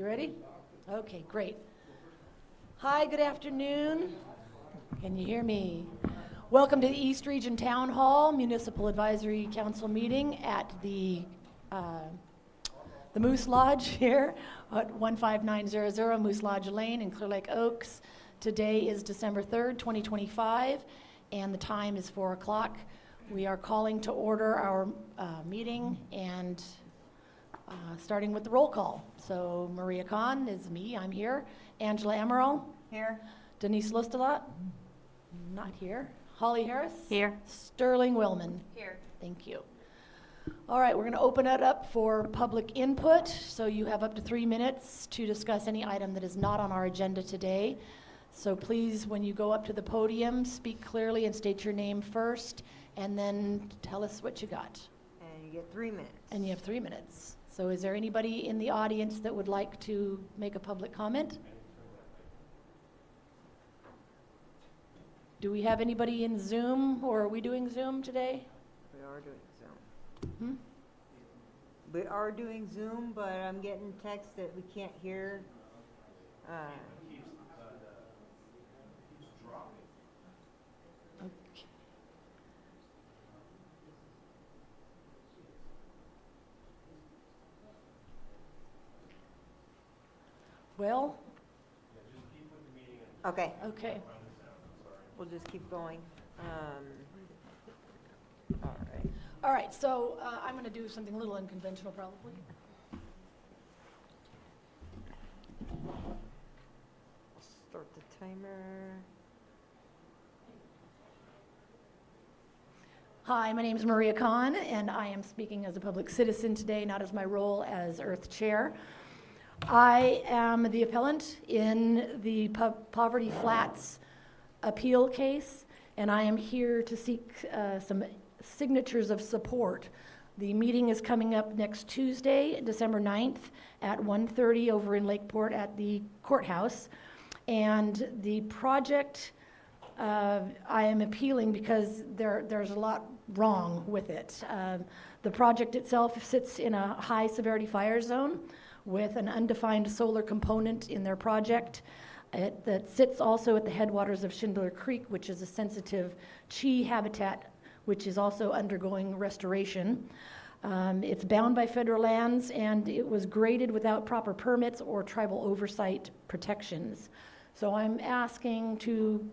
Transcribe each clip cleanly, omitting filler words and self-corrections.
You ready? Okay, great. Hi, good afternoon. Can you hear me? Welcome to the East Region Town Hall Municipal Advisory Council meeting at the Moose Lodge here at 15900 Moose Lodge Lane in Clear Lake Oaks. Today is December 3rd, 2025, and the time is 4 o'clock. We are calling to order our meeting and starting with the roll call. So Maria Kahn is me, I'm here. Angela Emerald. Here. Denise Lustelat. Not here. Holly Harris. Here. Sterling Willman. Here. Thank you. All right, we're going to open it up for public input. So you have up to 3 minutes to discuss any item that is not on our agenda today. So please, when you go up to the podium, speak clearly and state your name first, and then tell us what you got. And you get 3 minutes. And you have 3 minutes. So is there anybody in the audience that would like to make a public comment? Do we have anybody in Zoom, or are we doing Zoom today? We are doing Zoom. Hmm? We are doing Zoom, but I'm getting text that we can't hear. Okay. Well, Okay, okay. we'll just keep going. All right. All right, so I'm going to do something a little unconventional probably. Start the timer. Hi, my name is Maria Kahn, and I am speaking as a public citizen today, not as my role as Earth Chair. I am the appellant in the Poverty Flats appeal case, and I am here to seek some signatures of support. The meeting is coming up next Tuesday, December 9th at 1:30 over in Lakeport at the courthouse. And the project I am appealing because there's a lot wrong with it. The project itself sits in a high severity fire zone with an undefined solar component in their project. That sits also at the headwaters of Schindler Creek, which is a sensitive Chi habitat, which is also undergoing restoration. It's bound by federal lands, and it was graded without proper permits or tribal oversight protections. So I'm asking to,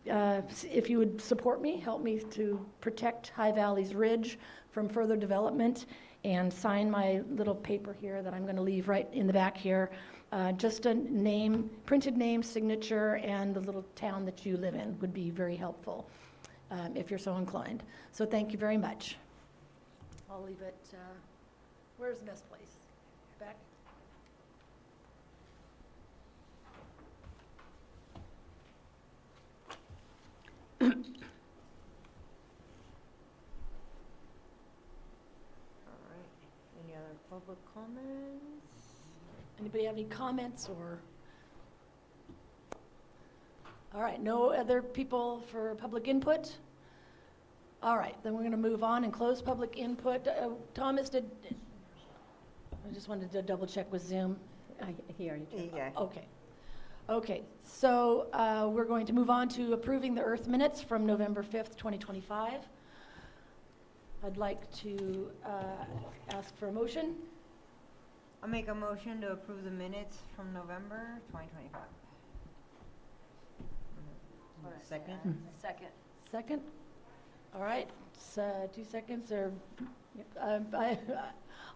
if you would support me, help me to protect High Valley's Ridge from further development, and sign my little paper here that I'm going to leave right in the back here. Just a name, printed name, signature, and the little town that you live in would be very helpful if you're so inclined. So thank you very much. I'll leave it, where's the best place? Back? Any other public comments? Anybody have any comments or? All right, no other people for public input? All right, then we're going to move on and close public input. Thomas, I just wanted to double check with Zoom. He already checked. Yeah. Okay. Okay, so we're going to move on to approving the Earth minutes from November 5th, 2025. I'd like to ask for a motion. I'll make a motion to approve the minutes from November 2025. Second? Second. Second? All right, it's 2 seconds, or I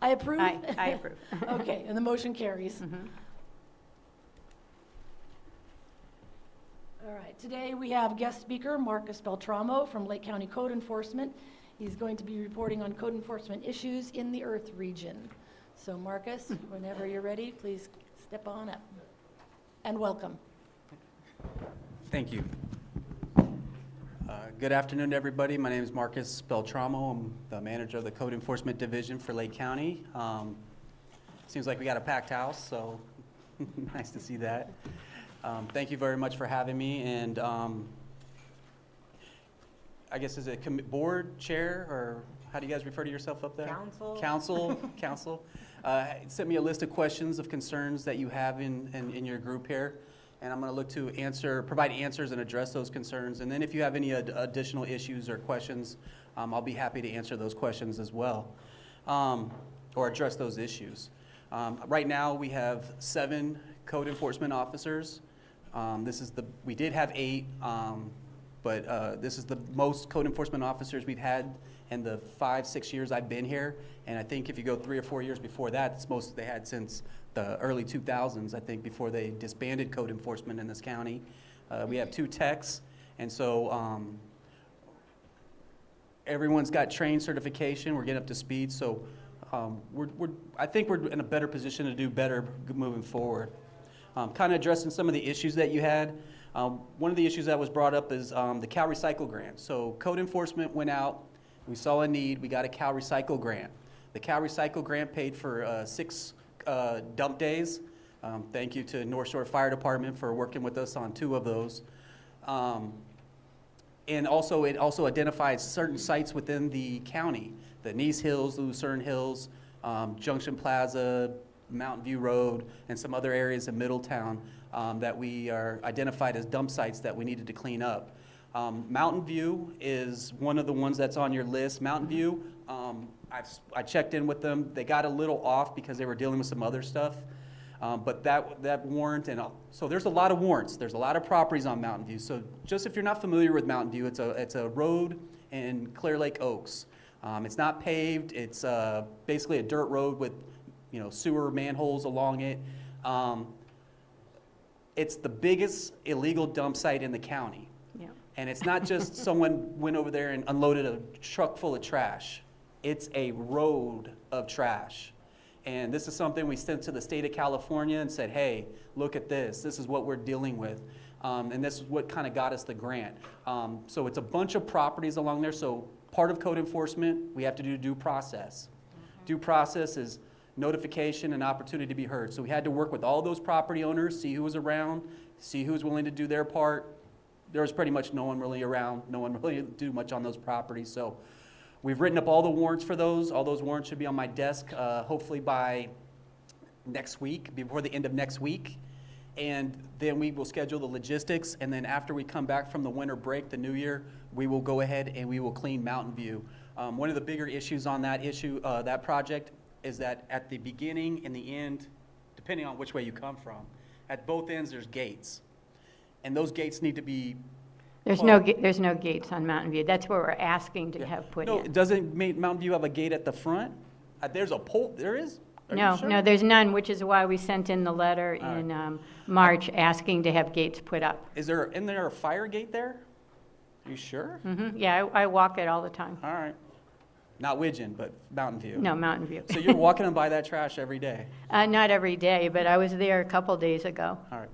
approve? I approve. Okay, and the motion carries. Mhm. All right, today we have guest speaker Marcus Beltramo from Lake County Code Enforcement. He's going to be reporting on code enforcement issues in the Earth region. So Marcus, whenever you're ready, please step on up. And welcome. Thank you. Good afternoon, everybody. My name is Marcus Beltramo. I'm the manager of the Code Enforcement Division for Lake County. Seems like we got a packed house, so nice to see that. Thank you very much for having me. And I guess as a board chair, or how do you guys refer to yourself up there? Council. Council. Sent me a list of questions of concerns that you have in your group here. And I'm going to look to provide answers and address those concerns. And then if you have any additional issues or questions, I'll be happy to answer those questions as well, or address those issues. Right now, we have 7 code enforcement officers. We did have 8, but this is the most code enforcement officers we've had in the 5-6 years I've been here. And I think if you go 3 or 4 years before that, it's most they had since the early 2000s, I think, before they disbanded code enforcement in this county. We have 2 techs, and so everyone's got trained certification. We're getting up to speed, so I think we're in a better position to do better moving forward. Kind of addressing some of the issues that you had. One of the issues that was brought up is the Cal Recycle grant. So code enforcement went out, we saw a need, we got a Cal Recycle grant. The Cal Recycle grant paid for 6 dump days. Thank you to North Shore Fire Department for working with us on 2 of those. And also, it also identifies certain sites within the county, the Nice Hills, Lucerne Hills, Junction Plaza, Mountain View Road, and some other areas in Middletown that we are identified as dump sites that we needed to clean up. Mountain View is one of the ones that's on your list. Mountain View, I checked in with them. They got a little off because they were dealing with some other stuff. But that warrant, so there's a lot of warrants. There's a lot of properties on Mountain View. So just if you're not familiar with Mountain View, it's a road in Clear Lake Oaks. It's not paved. It's basically a dirt road with sewer manholes along it. It's the biggest illegal dump site in the county. Yeah. And it's not just someone went over there and unloaded a truck full of trash. It's a road of trash. And this is something we sent to the state of California and said, hey, look at this. This is what we're dealing with. And this is what kind of got us the grant. So it's a bunch of properties along there. So part of code enforcement, we have to do due process. Due process is notification and opportunity to be heard. So we had to work with all those property owners, see who was around, see who was willing to do their part. There was pretty much no one really around, no one really do much on those properties. So we've written up all the warrants for those. All those warrants should be on my desk hopefully by next week, before the end of next week. And then we will schedule the logistics. And then after we come back from the winter break, the new year, we will go ahead and we will clean Mountain View. One of the bigger issues on that project is that at the beginning and the end, depending on which way you come from, at both ends there's gates. And those gates need to be There's no gates on Mountain View. That's what we're asking to have put in. Doesn't Mountain View have a gate at the front? There's a pole, there is? Are you sure? No, there's none, which is why we sent in the letter in March asking to have gates put up. Isn't there a fire gate there? Are you sure? Yeah, I walk it all the time. All right. Not Widgeon, but Mountain View. No, Mountain View. So you're walking by that trash every day? Not every day, but I was there a couple days ago. All right.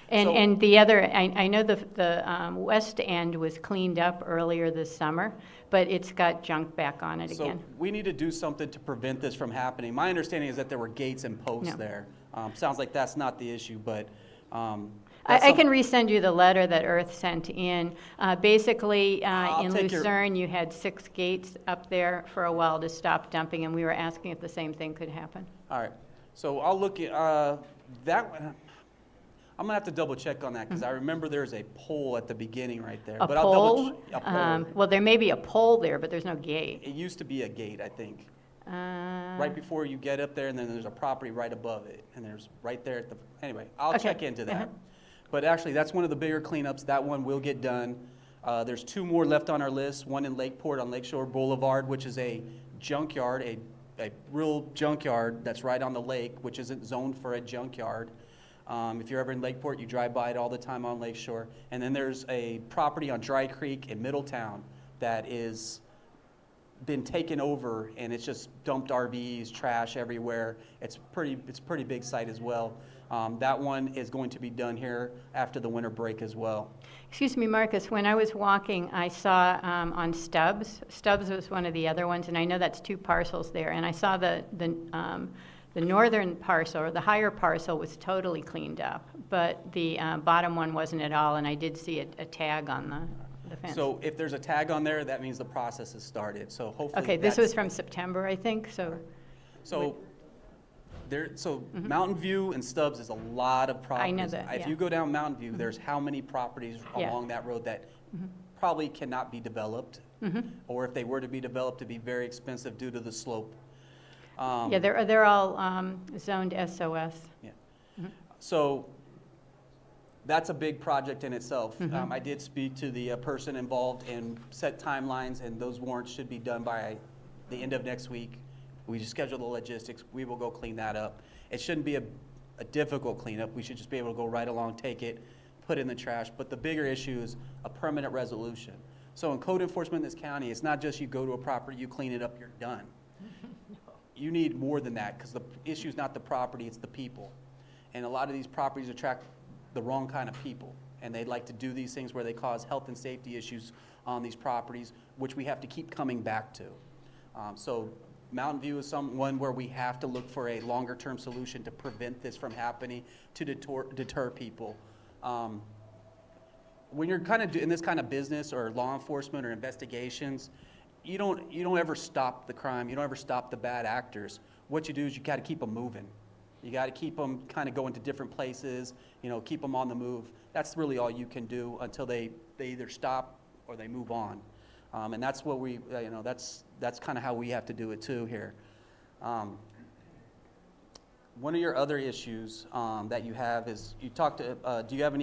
And the other, I know the west end was cleaned up earlier this summer, but it's got junk back on it again. So we need to do something to prevent this from happening. My understanding is that there were gates and posts there. Sounds like that's not the issue, but I can resend you the letter that E.R.T.H sent in. Basically, in Lucerne, you had 6 gates up there for a while to stop dumping, and we were asking if the same thing could happen. All right. So I'll look at that one. I'm going to have to double check on that because I remember there's a pole at the beginning right there. A but pole? I'll pole. Well, there may be a pole there, but there's no gate. It used to be a gate, I think. Right before you get up there, and then there's a property right above it. And there's right there at the, anyway, I'll check into that. But actually, that's one of the bigger cleanups. That one will get done. There's 2 more left on our list. One in Lakeport on Lakeshore Boulevard, which is a junkyard, a real junkyard that's right on the lake, which isn't zoned for a junkyard. If you're ever in Lakeport, you drive by it all the time on Lakeshore. And then there's a property on Dry Creek in Middletown that is been taken over, and it's just dumped RVs, trash everywhere. It's pretty big site as well. That one is going to be done here after the winter break as well. Excuse me, Marcus, when I was walking, I saw on Stubbs was one of the other ones, and I know that's 2 parcels there, and I saw the northern parcel, or the higher parcel, was totally cleaned up, but the bottom one wasn't at all, and I did see a tag on the the fence. So if there's a tag on there, that means the process has started, so hopefully. Okay, this that's- was from September, I think, so, So Mountain View and Stubbs is a lot of properties. Mm-hmm. that, If yeah. you go down Mountain View, there's how many properties Yeah. along that road that probably cannot be developed? Or if they were to be developed, it'd be very expensive due to the slope. yeah, they're all zoned SOS. Yeah. So that's a big project in itself. I did speak to the person involved and set timelines, and those warrants should be done by the end of next week. We just schedule the logistics. We will go clean that up. It shouldn't be a difficult cleanup. We should just be able to go right along, take it, put it in the trash. But the bigger issue is a permanent resolution. So in code enforcement in this county, it's not just you go to a property, you clean it up, you're done. You need more than that, because the issue is not the property, it's the people. And a lot of these properties attract the wrong kind of people. And they'd like to do these things where they cause health and safety issues on these properties, which we have to keep coming back to. So Mountain View is one where we have to look for a longer-term solution to prevent this from happening, to deter people. When you're kind of in this kind of business or law enforcement or investigations, you don't ever stop the crime. You don't ever stop the bad actors. What you do is you got to keep them moving. You got to keep them kind of going to different places, keep them on the move. That's really all you can do until they either stop or they move on. And that's what that's kind of how we have to do it too here. One of your other issues that you have is you talked to, do you have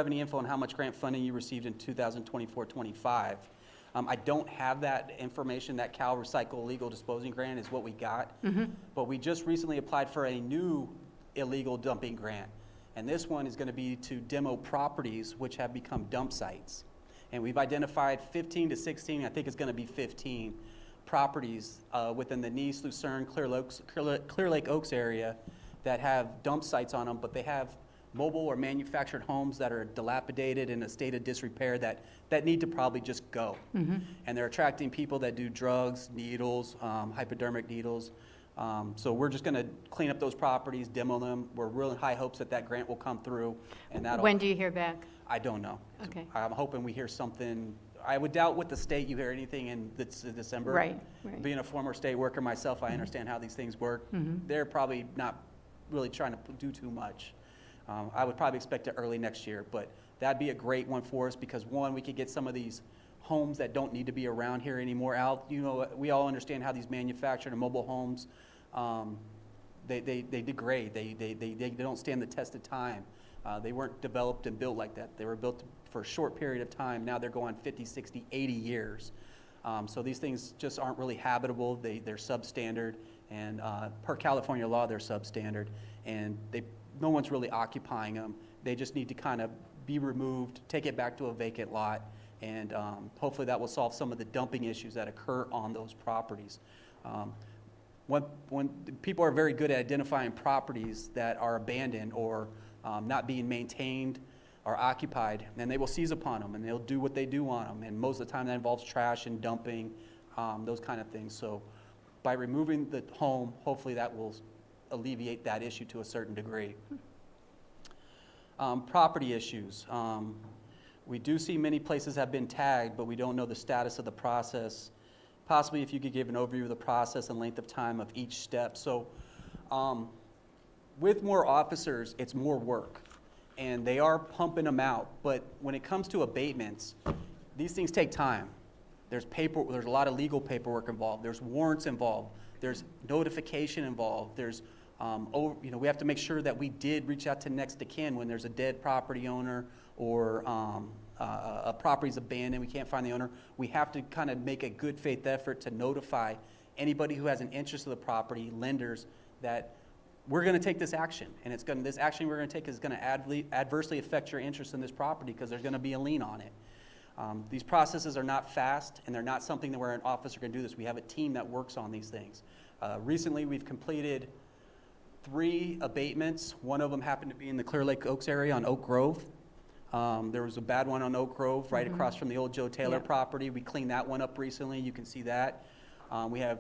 any info on how much grant funding you received in 2024-25? I don't have that information. That Cal Recycle Illegal Disposing Grant is what we got. But we just recently applied for a new illegal dumping grant. And this one is going to be to demo properties which have become dump sites. And we've identified 15 to 16, I think it's going to be 15 properties within the Nice, Lucerne, Clear Lake Oaks area that have dump sites on them, but they have mobile or manufactured homes that are dilapidated in a state of disrepair that need to probably just go. And they're attracting people that do drugs, needles, hypodermic needles. So we're just going to clean up those properties, demo them. We're really high hopes that grant will come through. And that'll, When do you hear back? I don't know. Okay. I'm hoping we hear something. I would doubt with the state you hear anything in December. Right. Being a former state worker myself, I understand how these things work. They're probably not really trying to do too much. I would probably expect it early next year, but that'd be a great one for us because one, we could get some of these homes that don't need to be around here anymore out. We all understand how these manufactured and mobile homes, they degrade. They don't stand the test of time. They weren't developed and built like that. They were built for a short period of time. Now they're going 50, 60, 80 years. So these things just aren't really habitable. They're substandard, and per California law, they're substandard, and no one's really occupying them. They just need to kind of be removed, take it back to a vacant lot, and hopefully that will solve some of the dumping issues that occur on those properties. When people are very good at identifying properties that are abandoned or not being maintained or occupied, and they will seize upon them and they'll do what they do on them. And most of the time that involves trash and dumping, those kind of things. So by removing the home, hopefully that will alleviate that issue to a certain degree. Property issues. We do see many places have been tagged, but we don't know the status of the process. Possibly if you could give an overview of the process and length of time of each step. So with more officers, it's more work, and they are pumping them out. But when it comes to abatements, these things take time. There's a lot of legal paperwork involved. There's warrants involved. There's notification involved. There's we have to make sure that we did reach out to next of kin when there's a dead property owner or a property's abandoned, we can't find the owner. We have to kind of make a good faith effort to notify anybody who has an interest in the property, lenders, that we're going to take this action, and this action we're going to take is going to adversely affect your interest in this property because there's going to be a lien on it. These processes are not fast, and they're not something that where an officer can do this. We have a team that works on these things. Recently, we've completed 3 abatements. One of them happened to be in the Clear Lake Oaks area on Oak Grove. There was a bad one on Oak Grove right across from the old Joe Taylor property. We cleaned that one up recently. You can see that. We have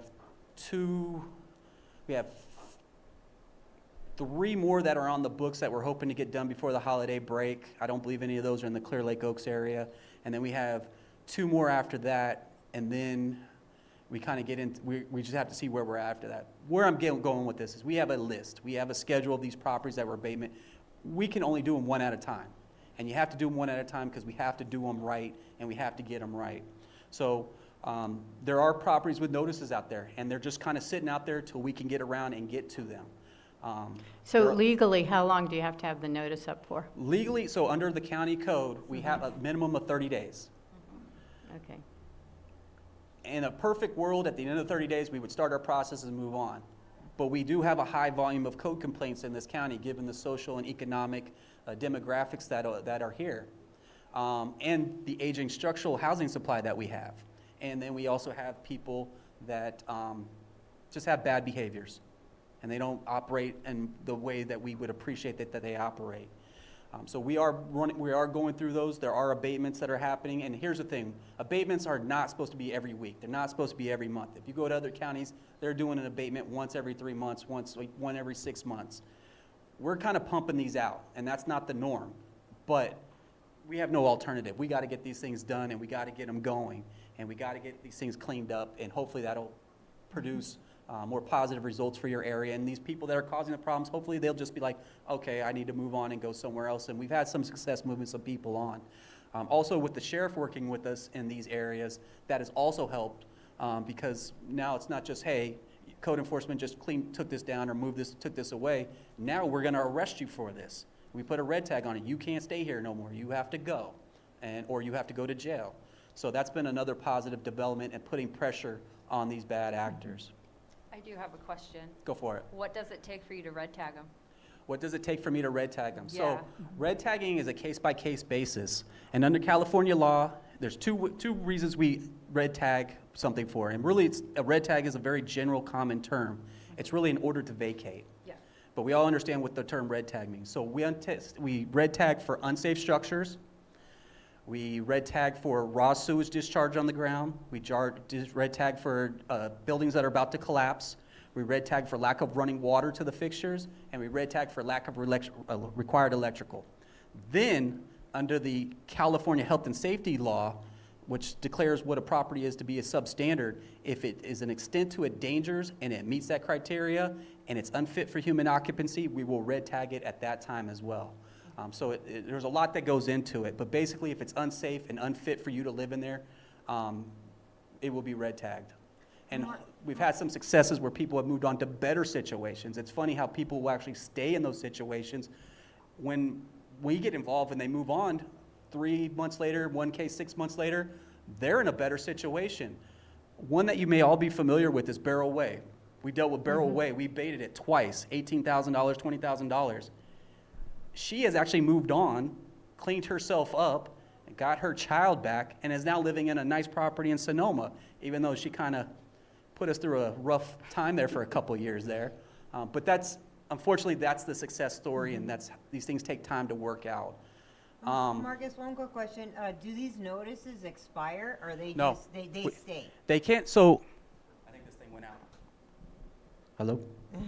3 more that are on the books that we're hoping to get done before the holiday break. I don't believe any of those are in the Clear Lake Oaks area. and then we have 2 more after that, and then we kind of get into, we just have to see where we're at after that. Where I'm going with this is we have a list. We have a schedule of these properties that we're abatement. We can only do them one at a time. And you have to do them one at a time because we have to do them right, and we have to get them right. So there are properties with notices out there, and they're just kind of sitting out there till we can get around and get to them. So There are- legally, how long do you have to have the notice up for? Legally, so under the county code, we have a minimum of 30 days. Okay. In a perfect world, at the end of the 30 days, we would start our process and move on. But we do have a high volume of code complaints in this county, given the social and economic demographics that are here, and the aging structural housing supply that we have. And then we also have people that just have bad behaviors, and they don't operate in the way that we would appreciate that they operate. So we are going through those. There are abatements that are happening, and here's the thing: abatements are not supposed to be every week. They're not supposed to be every month. If you go to other counties, they're doing an abatement once every 3 months, one every 6 months. We're kind of pumping these out, and that's not the norm. But we have no alternative. We got to get these things done, and we got to get them going, and we got to get these things cleaned up, and hopefully that'll produce more positive results for your area. And these people that are causing the problems, hopefully they'll just be like, okay, I need to move on and go somewhere else. And we've had some success moving some people on. Also with the sheriff working with us in these areas, that has also helped because now it's not just, hey, code enforcement just took this down or took this away. Now we're going to arrest you for this. We put a red tag on it. You can't stay here no more. You have to go, or you have to go to jail. So that's been another positive development and putting pressure on these bad actors. I do have a question. Go for it. What does it take for you to red tag them? What does it take for me to red tag them? Yeah. So red tagging is a case-by-case basis. And under California law, there's two reasons we red tag something for. And really, a red tag is a very general, common term. It's really an order to vacate. Yeah. But we all understand what the term red tag means. So we red tag for unsafe structures. We red tag for raw sewage discharge on the ground. We red tag for buildings that are about to collapse. We red tag for lack of running water to the fixtures, and we red tag for lack of required electrical. Then, under the California Health and Safety Law, which declares what a property is to be a substandard, if it is an extent to it dangers and it meets that criteria and it's unfit for human occupancy, we will red tag it at that time as well. So there's a lot that goes into it, but basically if it's unsafe and unfit for you to live in there, it will be red tagged. And we've had some successes where people have moved on to better situations. It's funny how people will actually stay in those situations. When we get involved and they move on 3 months later, one case 6 months later, they're in a better situation. One that you may all be familiar with is Barrel Way. We dealt with Barrel Way. We baited it twice, $18,000, $20,000. She has actually moved on, cleaned herself up, got her child back, and is now living in a nice property in Sonoma, even though she kind of put us through a rough time there for a couple years there. But unfortunately, that's the success story, and these things take time to work out. Marcus, one quick question. Do these notices expire, or they No. just, they stay? They can't, so, I think this thing went out. Hello?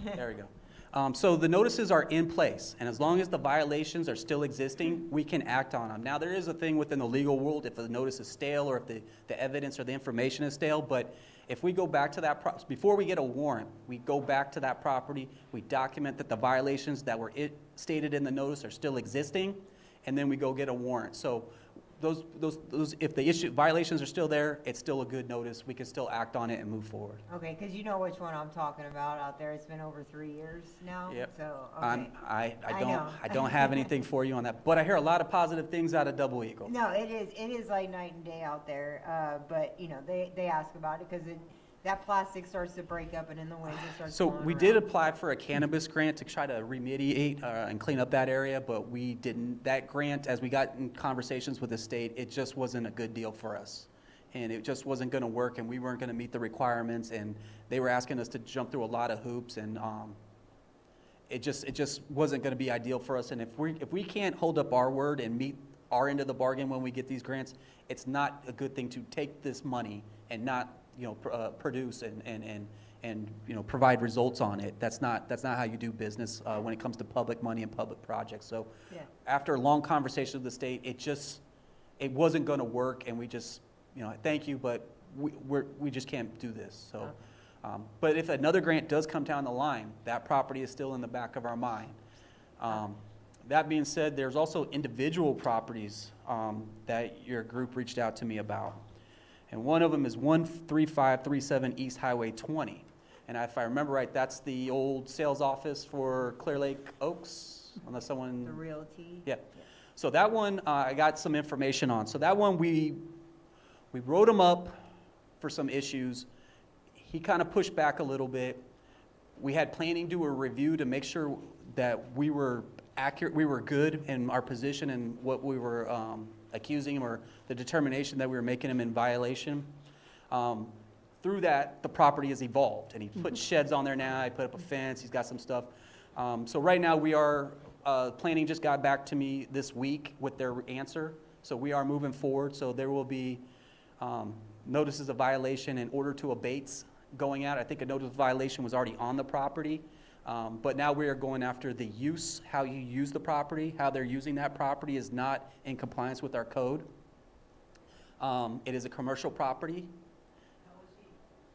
There we go. So the notices are in place, and as long as the violations are still existing, we can act on them. Now, there is a thing within the legal world if the notice is stale or if the evidence or the information is stale, but if we go back to that, before we get a warrant, we go back to that property, we document that the violations that were stated in the notice are still existing, and then we go get a warrant. So those if the violations are still there, it's still a good notice. We can still act on it and move forward. Okay, because you know which one I'm talking about out there. It's been over 3 years now. Yep. So, okay. I don't have anything for you on that, but I hear a lot of positive things out of Double Eagle. No, it is like night and day out there. But you know, they ask about it because that plastic starts to break up, and in the winds it starts. So blowing we did around. apply for a cannabis grant to try to remediate and clean up that area, but we didn't. That grant, as we got in conversations with the state, it just wasn't a good deal for us. And it just wasn't going to work, and we weren't going to meet the requirements, and they were asking us to jump through a lot of hoops, and it just wasn't going to be ideal for us. And if we can't hold up our word and meet our end of the bargain when we get these grants, it's not a good thing to take this money and not produce and provide results on it. That's not how you do business when it comes to public money and public projects. So Yeah. after a long conversation with the state, it it wasn't going to work, and we just, thank you, but we just can't do this. So, but if another grant does come down the line, that property is still in the back of our mind. That being said, there's also individual properties that your group reached out to me about. And one of them is 13537 East Highway 20. And if I remember right, that's the old sales office for Clear Lake Oaks, unless someone... The realty? Yeah. So that one, I got some information on. So that one, we wrote him up for some issues. He kind of pushed back a little bit. We had planning do a review to make sure that we were accurate, we were good in our position and what we were accusing him, or the determination that we were making him in violation. Through that, the property has evolved, and he put sheds on there now. He put up a fence. He's got some stuff. So right now we are, planning just got back to me this week with their answer. So we are moving forward. So there will be notices of violation and order to abates going out. I think a notice of violation was already on the property. But now we are going after the use, how you use the property, how they're using that property is not in compliance with our code. It is a commercial property.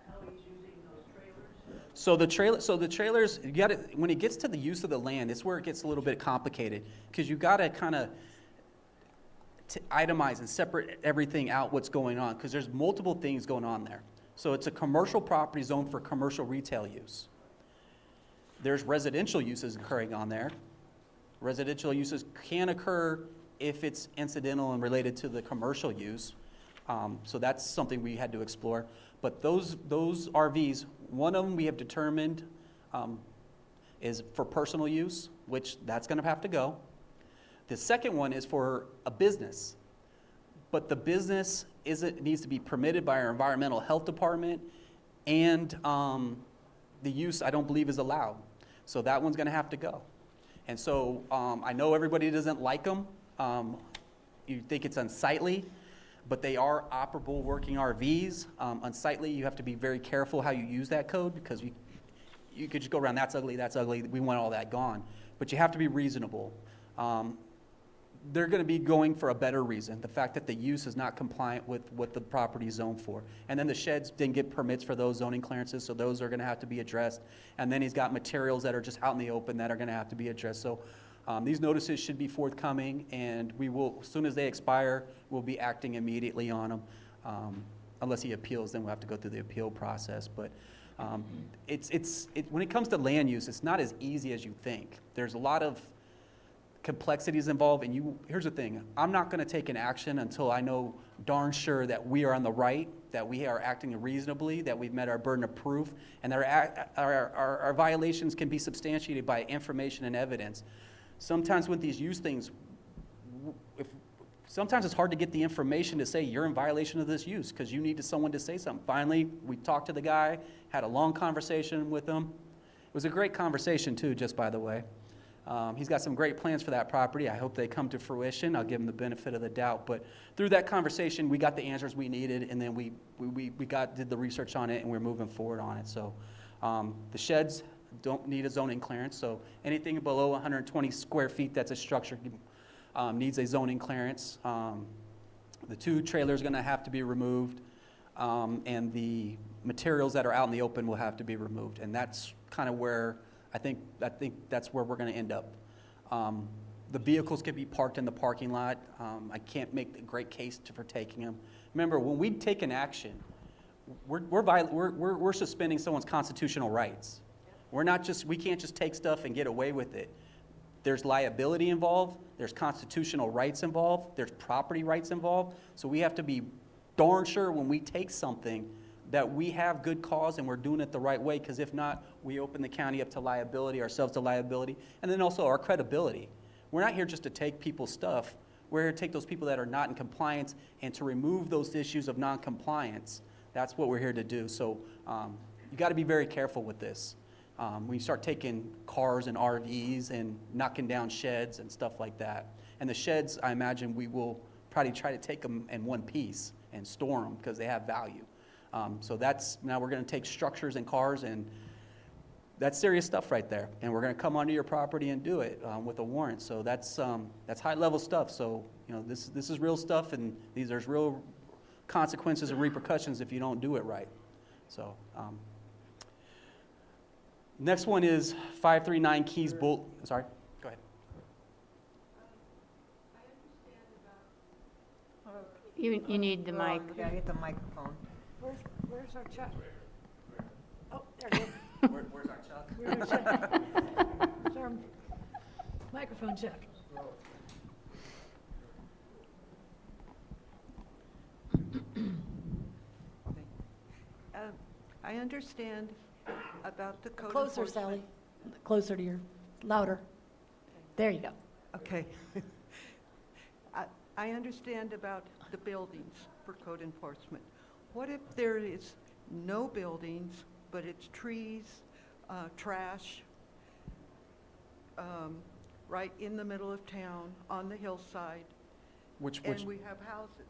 How he's using those trailers? So the trailers, you got to, when it gets to the use of the land, it's where it gets a little bit complicated, because you got to kind of itemize and separate everything out what's going on, because there's multiple things going on there. So it's a commercial property zone for commercial retail use. There's residential uses occurring on there. Residential uses can occur if it's incidental and related to the commercial use. So that's something we had to explore. But those RVs, one of them we have determined is for personal use, which that's going to have to go. The second one is for a business. But the business needs to be permitted by our environmental health department, and the use I don't believe is allowed. So that one's going to have to go. And so I know everybody doesn't like them. You think it's unsightly, but they are operable working RVs. Unsightly, you have to be very careful how you use that code, because you could just go around, that's ugly, we want all that gone. But you have to be reasonable. They're going to be going for a better reason, the fact that the use is not compliant with what the property is zoned for. And then the sheds didn't get permits for those zoning clearances, so those are going to have to be addressed. And then he's got materials that are just out in the open that are going to have to be addressed. So these notices should be forthcoming, and we will, as soon as they expire, we'll be acting immediately on them. Unless he appeals, then we'll have to go through the appeal process. But when it comes to land use, it's not as easy as you think. There's a lot of complexities involved, and here's the thing, I'm not going to take an action until I know darn sure that we are on the right, that we are acting reasonably, that we've met our burden of proof, and that our violations can be substantiated by information and evidence. Sometimes with these use things, sometimes it's hard to get the information to say you're in violation of this use, because you need someone to say something. Finally, we talked to the guy, had a long conversation with him. It was a great conversation too, just by the way. He's got some great plans for that property. I hope they come to fruition. I'll give him the benefit of the doubt. But through that conversation, we got the answers we needed, and then we did the research on it, and we're moving forward on it. So the sheds don't need a zoning clearance. So anything below 120 square feet that's a structure needs a zoning clearance. The 2 trailers are going to have to be removed, and the materials that are out in the open will have to be removed. And that's kind of where I think that's where we're going to end up. The vehicles can be parked in the parking lot. I can't make a great case for taking them. Remember, when we take an action, we're suspending someone's constitutional rights. We can't just take stuff and get away with it. There's liability involved. There's constitutional rights involved. There's property rights involved. So we have to be darn sure when we take something that we have good cause and we're doing it the right way, because if not, we open the county up to liability, ourselves to liability, and then also our credibility. We're not here just to take people's stuff. We're here to take those people that are not in compliance and to remove those issues of non-compliance. That's what we're here to do. So you got to be very careful with this. When you start taking cars and RVs and knocking down sheds and stuff like that. And the sheds, I imagine we will probably try to take them in one piece and store them because they have value. So now we're going to take structures and cars, and that's serious stuff right there. And we're going to come onto your property and do it with a warrant. So that's high level stuff. So You know, this is real stuff, and there's real consequences and repercussions if you don't do it right. So, next one is 539 Keys Bull, sorry, go ahead. You need the mic. We gotta get the microphone. Where's our Chuck? Oh, there it is. Where's our Chuck? Where's our Chuck? Where's our microphone check? I understand about the code Closer, enforcement. Sally. Closer to your, louder. There you go. Okay. I understand about the buildings for code enforcement. What if there is no buildings, but it's trees, trash, right in the middle of town, on the hillside, Which, and we have houses?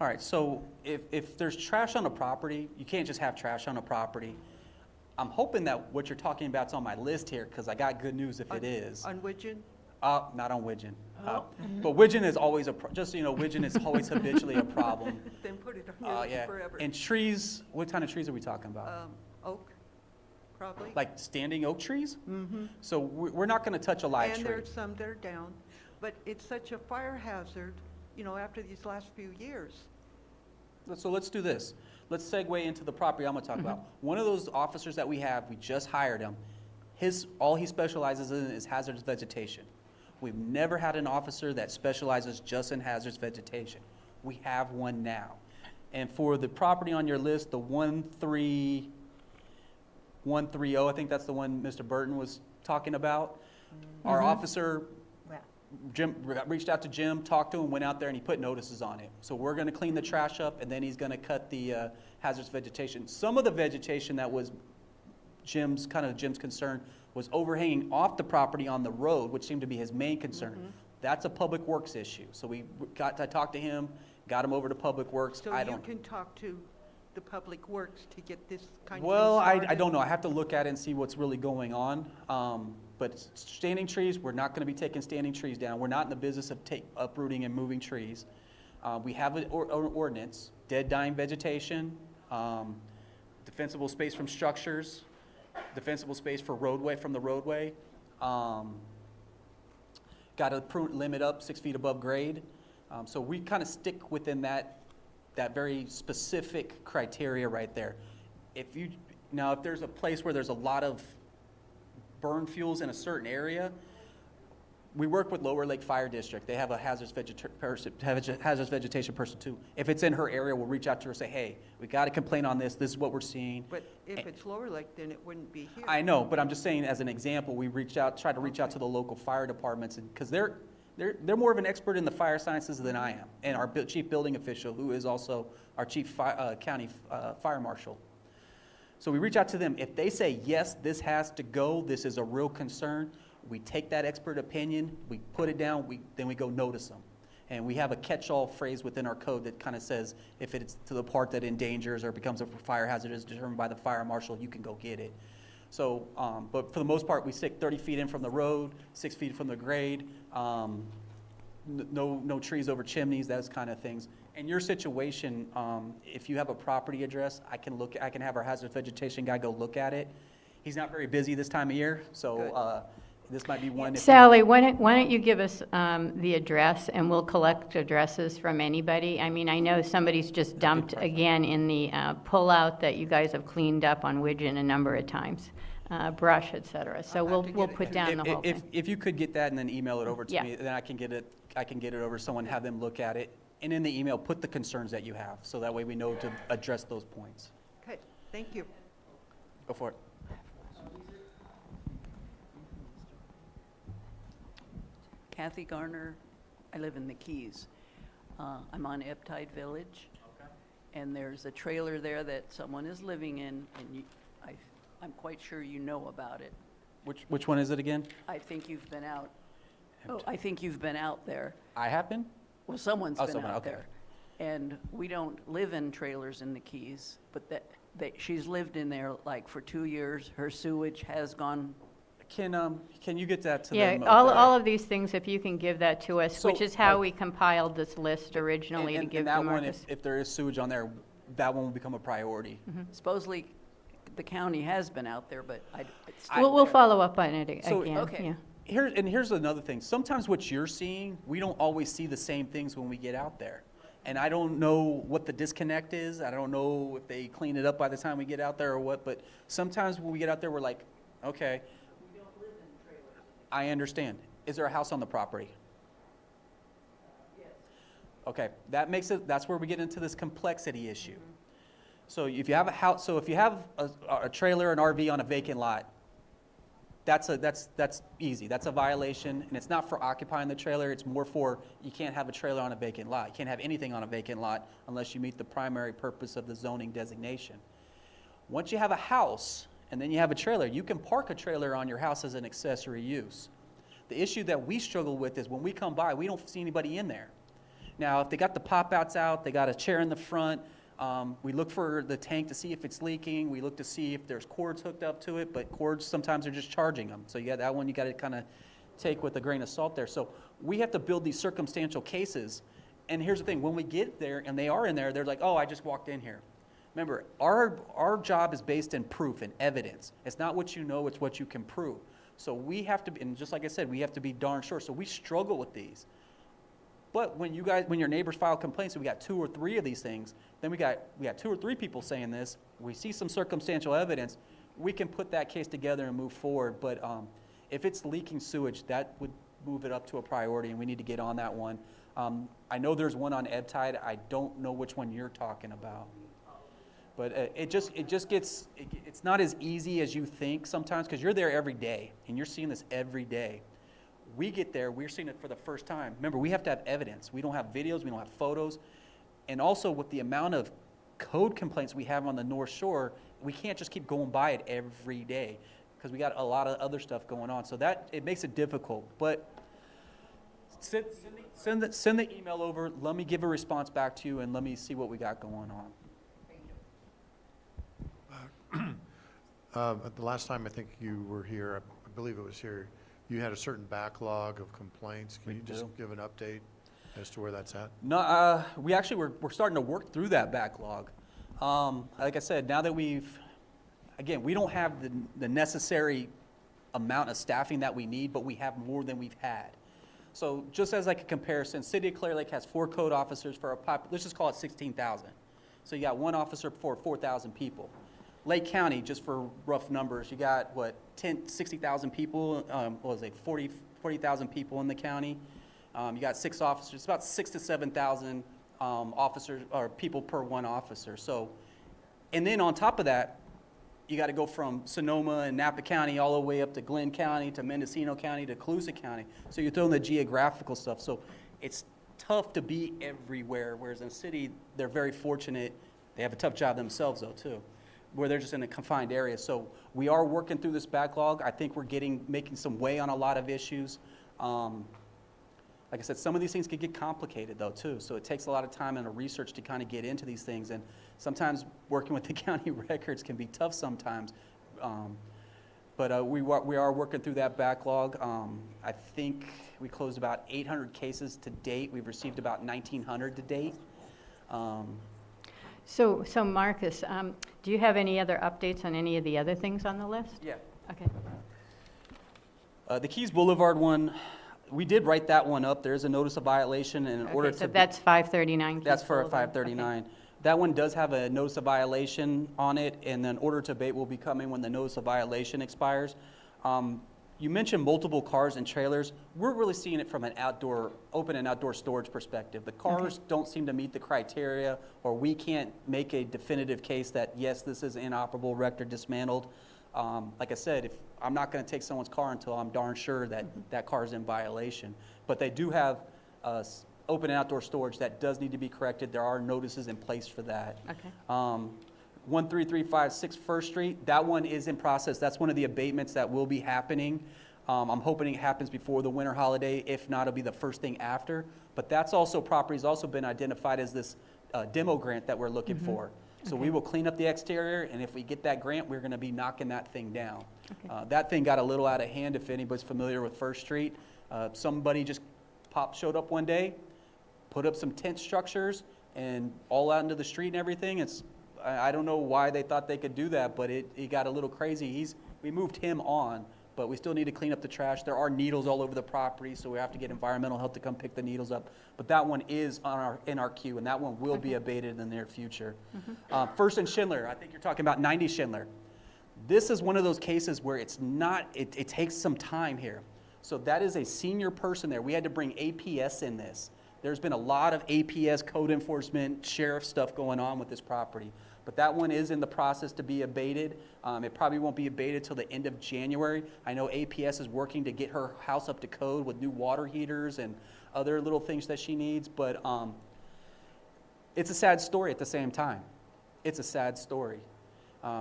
all right, so if there's trash on a property, you can't just have trash on a property. I'm hoping that what you're talking about's on my list here, because I got good news if it is. On Widgeon? Not on Widgeon. But Widgeon is always just so you know, Widgeon is always habitually a problem. Then put it on your list Yeah. forever. And trees, what kind of trees are we talking about? Oak, probably? Like standing oak trees? Mm-hmm. So we're not gonna touch a live And tree. there's some that are down, but it's such a fire hazard, you know, after these last few years. So let's do this. Let's segue into the property I'm gonna talk about. One of those officers that we have, we just hired him. All he specializes in is hazardous vegetation. We've never had an officer that specializes just in hazardous vegetation. We have one now. And for the property on your list, the 13130, I think that's the one Mr. Burton was talking about. Our officer, Yeah. Jim, reached out to Jim, talked to him, went out there, and he put notices on it. So we're gonna clean the trash up, and then he's gonna cut the hazardous vegetation. Some of the vegetation that was Jim's concern was overhanging off the property on the road, which seemed to be his main concern. That's a public works issue. So I talked to him, got him over to Public Works. So you can talk to the Public Works to get this kind of Well, thing I started? don't know. I have to look at it and see what's really going on. But standing trees, we're not gonna be taking standing trees down. We're not in the business of uprooting and moving trees. We have an ordinance, dead, dying vegetation, defensible space from structures, defensible space for roadway, from the roadway. Got a limit up 6 feet above grade. So we kind of stick within that very specific criteria right there. If there's a place where there's a lot of burn fuels in a certain area, we work with Lower Lake Fire District. They have a hazardous vegetation person too. If it's in her area, we'll reach out to her and say, hey, we got a complaint on this. This is what we're seeing. But if it's Lower Lake, then it wouldn't be here. I know, but I'm just saying as an example, we tried to reach out to the local fire departments, because they're more of an expert in the fire sciences than I am, and our chief building official, who is also our chief county fire marshal. So we reach out to them. If they say, yes, this has to go, this is a real concern, we take that expert opinion, we put it down, then we go notice them. And we have a catch-all phrase within our code that kind of says, if it's to the part that endangers or becomes a fire hazard is determined by the fire marshal, you can go get it. So, but for the most part, we stick 30 feet in from the road, 6 feet from the grade, no trees over chimneys, those kind of things. In your situation, if you have a property address, I can have our hazardous vegetation guy go look at it. He's not very busy this time of year, so this might be one. Sally, why don't you give us the address, and we'll collect addresses from anybody. I mean, I know somebody's just dumped again in the pullout that you guys have cleaned up on Widgeon a number of times, brush, et cetera. So we'll put down the whole thing. If you could get that and then email it over to Yeah. me, then I can get it over to someone, have them look at it. And in the email, put the concerns that you have, so that way we know to address those points. Okay, thank you. Go for it. Kathy Garner, I live in the Keys. I'm on E.R.T.H Village, and there's a trailer there that someone is living in, and I'm quite sure you know about it. Which one is it again? I think you've been out. Oh, I think you've been out there. I have been? Well, someone's Oh, been someone, out okay. there. And we don't live in trailers in the Keys, but she's lived in there like for 2 years. Her sewage has gone Can you get that to Yeah, them? all of these things, if you can give that to us, So, which is how we compiled this list originally to and give that to one, Marcus. if there is sewage on there, that one will become a priority. Supposedly, the county has been out there, but it's We'll follow up on it So, again, okay. yeah. Here's another thing. Sometimes what you're seeing, we don't always see the same things when we get out there. And I don't know what the disconnect is. I don't know if they clean it up by the time we get out there or what, but sometimes when we get out there, we're like, okay. We don't live in trailers. I understand. Is there a house on the property? Yes. Okay, that's where we get into this complexity issue. So if you have a house, so if you have a trailer, an RV on a vacant lot, that's easy. That's a violation, and it's not for occupying the trailer. It's more for you can't have a trailer on a vacant lot. You can't have anything on a vacant lot unless you meet the primary purpose of the zoning designation. Once you have a house and then you have a trailer, you can park a trailer on your house as an accessory use. The issue that we struggle with is when we come by, we don't see anybody in there. Now, if they got the pop-outs out, they got a chair in the front, we look for the tank to see if it's leaking. We look to see if there's cords hooked up to it, but cords sometimes are just charging them. So yeah, that one you got to kind of take with a grain of salt there. So we have to build these circumstantial cases. And here's the thing, when we get there and they are in there, they're like, oh, I just walked in here. Remember, our job is based in proof and evidence. It's not what you know, it's what you can prove. So we have to, and just like I said, we have to be darn sure. So we struggle with these. But when your neighbors file complaints, and we got 2 or 3 of these things, then we got 2 or 3 people saying this, we see some circumstantial evidence, we can put that case together and move forward. But if it's leaking sewage, that would move it up to a priority, and we need to get on that one. I know there's one on E.R.T.H. I don't know which one you're talking about. But it's not as easy as you think sometimes, because you're there every day, and you're seeing this every day. We get there, we're seeing it for the first time. Remember, we have to have evidence. We don't have videos, we don't have photos. And also with the amount of code complaints we have on the North Shore, we can't just keep going by it every day because we got a lot of other stuff going on. So it makes it difficult. But send the email over, let me give a response back to you, and let me see what we got going on. The last time I think you were here, I believe it was here, you had a certain backlog of complaints. Can you just give an update as to where that's at? No, we're starting to work through that backlog. Like I said, now that we don't have the necessary amount of staffing that we need, but we have more than we've had. So just as like a comparison, City of Clear Lake has 4 code officers for let's just call it 16,000. So you got 1 officer for 4,000 people. Lake County, just for rough numbers, you got, 60,000 people, 40,000 people in the county. You got 6 officers, it's about 6,000 to 7,000 officers, or people per 1 officer. So, and then on top of that, you got to go from Sonoma and Napa County all the way up to Glenn County, to Mendocino County, to Colusa County. So you're throwing the geographical stuff. So it's tough to be everywhere, whereas in the city, they're very fortunate. They have a tough job themselves, though, too, where they're just in a confined area. So we are working through this backlog. I think we're making some way on a lot of issues. Like I said, some of these things can get complicated, though, too. So it takes a lot of time and a research to kind of get into these things. And sometimes working with the county records can be tough sometimes. But we are working through that backlog. I think we closed about 800 cases to date. We've received about 1,900 to date. So Marcus, do you have any other updates on any of the other things on the list? Yeah. Okay. The Keys Boulevard one, we did write that one up. There is a notice of violation, and in order Okay, to... so that's 539. Keys That's for Boulevard. 539. That one does have a notice of violation on it, and then order to abate will be coming when the notice of violation expires. You mentioned multiple cars and trailers. We're really seeing it from an open and outdoor storage perspective. The cars don't seem to meet the criteria, or we can't make a definitive case that, yes, this is inoperable, wrecked, or dismantled. Like I said, I'm not going to take someone's car until I'm darn sure that that car is in violation. But they do have open and outdoor storage that does need to be corrected. There are notices in place for that. Okay. 13356 First Street, that one is in process. That's one of the abatements that will be happening. I'm hoping it happens before the winter holiday. If not, it'll be the first thing after. But that's also property's also been identified as this demo grant that we're looking for. So Okay. we will clean up the exterior, and if we get that grant, we're gonna be knocking that thing down. Okay. That thing got a little out of hand, if anybody's familiar with First Street. Somebody just showed up one day, put up some tent structures, and all out into the street and everything. I don't know why they thought they could do that, but it got a little crazy. We moved him on, but we still need to clean up the trash. There are needles all over the property, so we have to get environmental help to come pick the needles up. But that one is in our queue, and that one will be abated in the near future. First and Schindler, I think you're talking about 90 Schindler. This is one of those cases where it takes some time here. So that is a senior person there. We had to bring APS in this. There's been a lot of APS, code enforcement, sheriff stuff going on with this property. But that one is in the process to be abated. It probably won't be abated till the end of January. I know APS is working to get her house up to code with new water heaters and other little things that she needs. But it's a sad story at the same time. It's a sad story.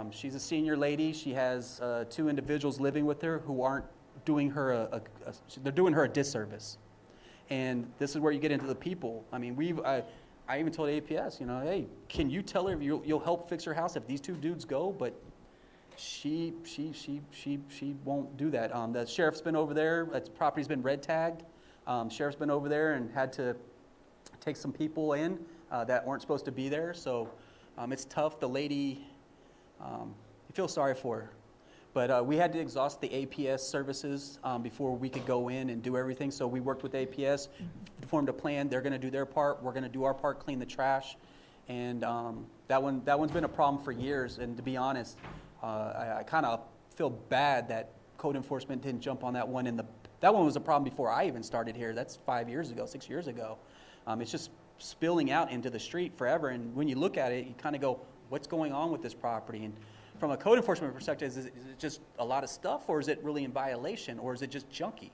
She's a senior lady. She has 2 individuals living with her who aren't doing her they're doing her a disservice. And this is where you get into the people. I mean, I even told APS, hey, can you tell her you'll help fix her house if these 2 dudes go? But she won't do that. The sheriff's been over there. That property's been red tagged. Sheriff's been over there and had to take some people in that weren't supposed to be there. So it's tough. The lady, you feel sorry for her. But we had to exhaust the APS services before we could go in and do everything. So we worked with APS, formed a plan. They're going to do their part. We're going to do our part, clean the trash. And that one's been a problem for years. And to be honest, I kind of feel bad that code enforcement didn't jump on that one. That one was a problem before I even started here. That's 5 years ago, 6 years ago. It's just spilling out into the street forever. And when you look at it, you kind of go, what's going on with this property? And from a code enforcement perspective, is it just a lot of stuff, or is it really in violation, or is it just junky?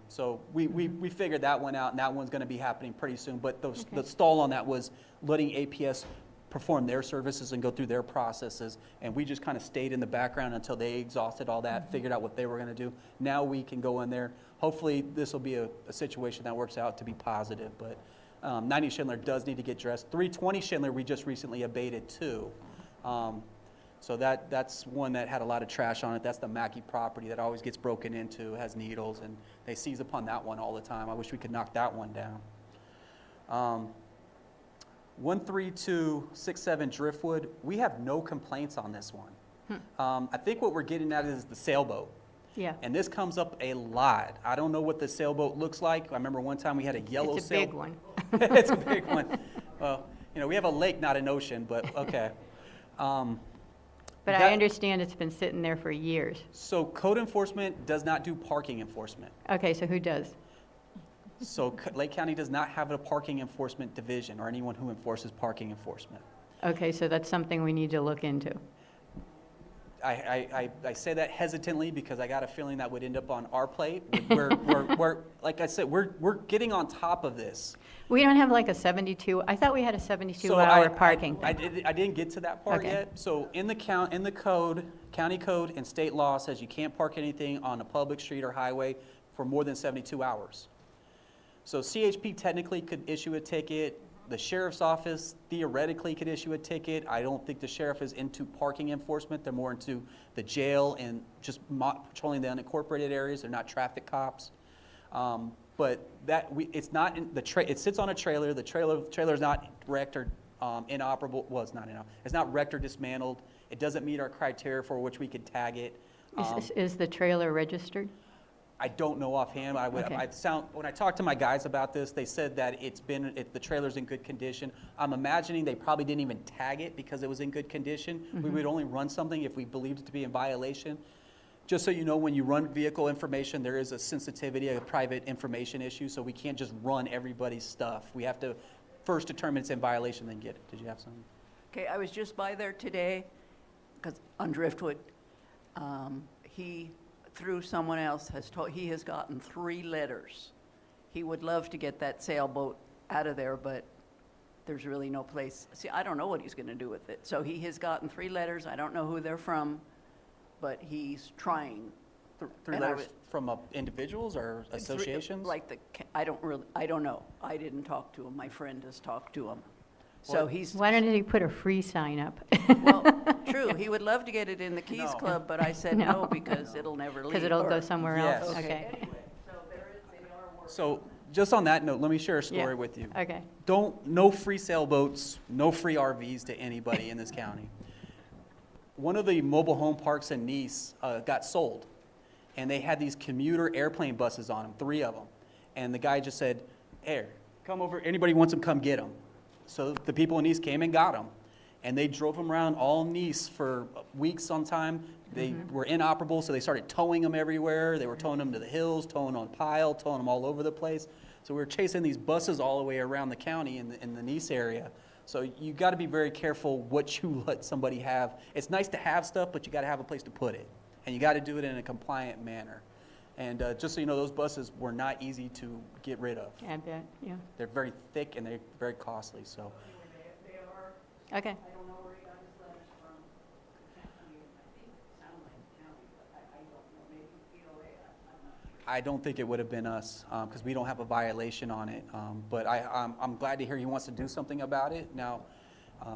So we figured that one out, and that one's going to be happening pretty soon. But the stall on that was letting APS perform their services and go through their processes, and we just kind of stayed in the background until they exhausted all that, figured out what they were going to do. Now we can go in there. Hopefully this will be a situation that works out to be positive. But 90 Schindler does need to get dressed. 320 Schindler we just recently abated too. So that's one that had a lot of trash on it. That's the Mackey property that always gets broken into, has needles, and they seize upon that one all the time. I wish we could knock that one down. 13267 Driftwood, we have no complaints on this one. I think what we're getting at is the sailboat. Yeah. And this comes up a lot. I don't know what the sailboat looks like. I remember one time we had a yellow It's a big one. It's a big one. Well, we have a lake, not an ocean, but okay. But I understand it's been sitting there for years. So code enforcement does not do parking enforcement. Okay, so who does? So Lake County does not have a parking enforcement division or anyone who enforces parking enforcement. Okay, so that's something we need to look into. I say that hesitantly because I got a feeling that would end up on our plate. We're like I said, we're getting on top of this. We don't have like a 72, I thought we had a 72-hour parking I thing. didn't get to that part Okay. yet. So in the code, county code and state law says you can't park anything on a public street or highway for more than 72 hours. So CHP technically could issue a ticket. The sheriff's office theoretically could issue a ticket. I don't think the sheriff is into parking enforcement. They're more into the jail and just patrolling the unincorporated areas. They're not traffic cops. But it's not in it sits on a trailer. The trailer is not wrecked or inoperable. Well, it's not inoperable. It's not wrecked or dismantled. It doesn't meet our criteria for which we could tag it. Is the trailer registered? I don't know offhand. Okay. When I talked to my guys about this, they said that the trailer's in good condition. I'm imagining they probably didn't even tag it because it was in good condition. We would only run something if we believed it to be in violation. Just so you know, when you run vehicle information, there is a sensitivity, a private information issue, so we can't just run everybody's stuff. We have to first determine it's in violation, then get it. Did you have something? Okay, I was just by there today, because on Driftwood, he, through someone else, he has gotten 3 letters. He would love to get that sailboat out of there, but there's really no place. See, I don't know what he's going to do with it. So he has gotten 3 letters. I don't know who they're from, but he's trying. 3 And I letters from individuals or associations? I don't know. I didn't talk to him. My friend has talked to him. So he's, Why don't you put a free sign up? well, true, he would love to get it in the Keys No. Club, but I said No. no because it'll never leave. Because it'll Or- go somewhere Yes. else? Okay. Okay. Anyway, so they are working. So just on that note, let me share a Yeah. story with you. Okay. No free sailboats, no free RVs to anybody in this county. One of the mobile home parks in Nice got sold, and they had these commuter airplane buses on them, 3 of them. And the guy just said, "Hey, come over, anybody wants them, come get them." So the people in Nice came and got them, and they drove them around all Nice for weeks on time. They were inoperable, so they started towing them everywhere. They were towing them to the hills, towing on Pile, towing them all over the place. So we were chasing these buses all the way around the county in the Nice area. So you got to be very careful what you let somebody have. It's nice to have stuff, but you got to have a place to put it, and you got to do it in a compliant manner. And just so you know, those buses were not easy to get rid of. I bet, yeah. They're very thick and they're very costly. So Okay. I don't know where he got his letters from. I think it sounded like the county, but I don't know, maybe POA, I'm not sure. I don't think it would have been us because we don't have a violation on it. But I'm glad to hear he wants to do something about it. Now,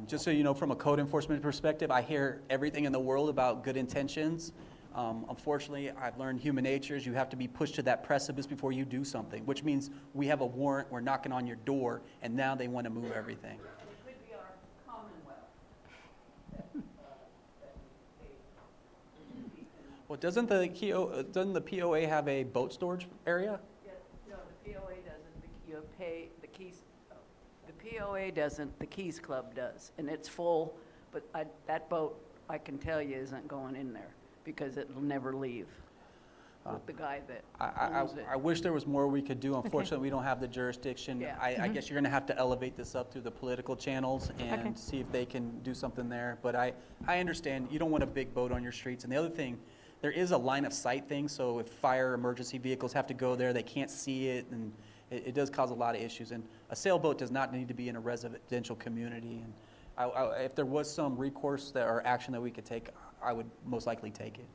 just so you know, from a code enforcement perspective, I hear everything in the world about good intentions. Unfortunately, I've learned human nature is you have to be pushed to that precipice before you do something, which means we have a warrant, we're knocking on your door, and now they want to move everything. It could be our Commonwealth that they Well, doesn't the POA have a boat storage area? Yeah, no, the POA doesn't, you pay, the Keys, the POA doesn't, the Keys Club does, and it's full, but that boat, I can tell you, isn't going in there, because it'll never leave with the guy that owns it. I wish there was more we could do. Unfortunately, we don't have the jurisdiction. Yeah. I guess you're going to have to elevate this up through the political channels and Okay. see if they can do something there. But I understand you don't want a big boat on your streets. And the other thing, there is a line of sight thing, so if fire emergency vehicles have to go there, they can't see it, and it does cause a lot of issues. And a sailboat does not need to be in a residential community. And if there was some recourse or action that we could take, I would most likely take it.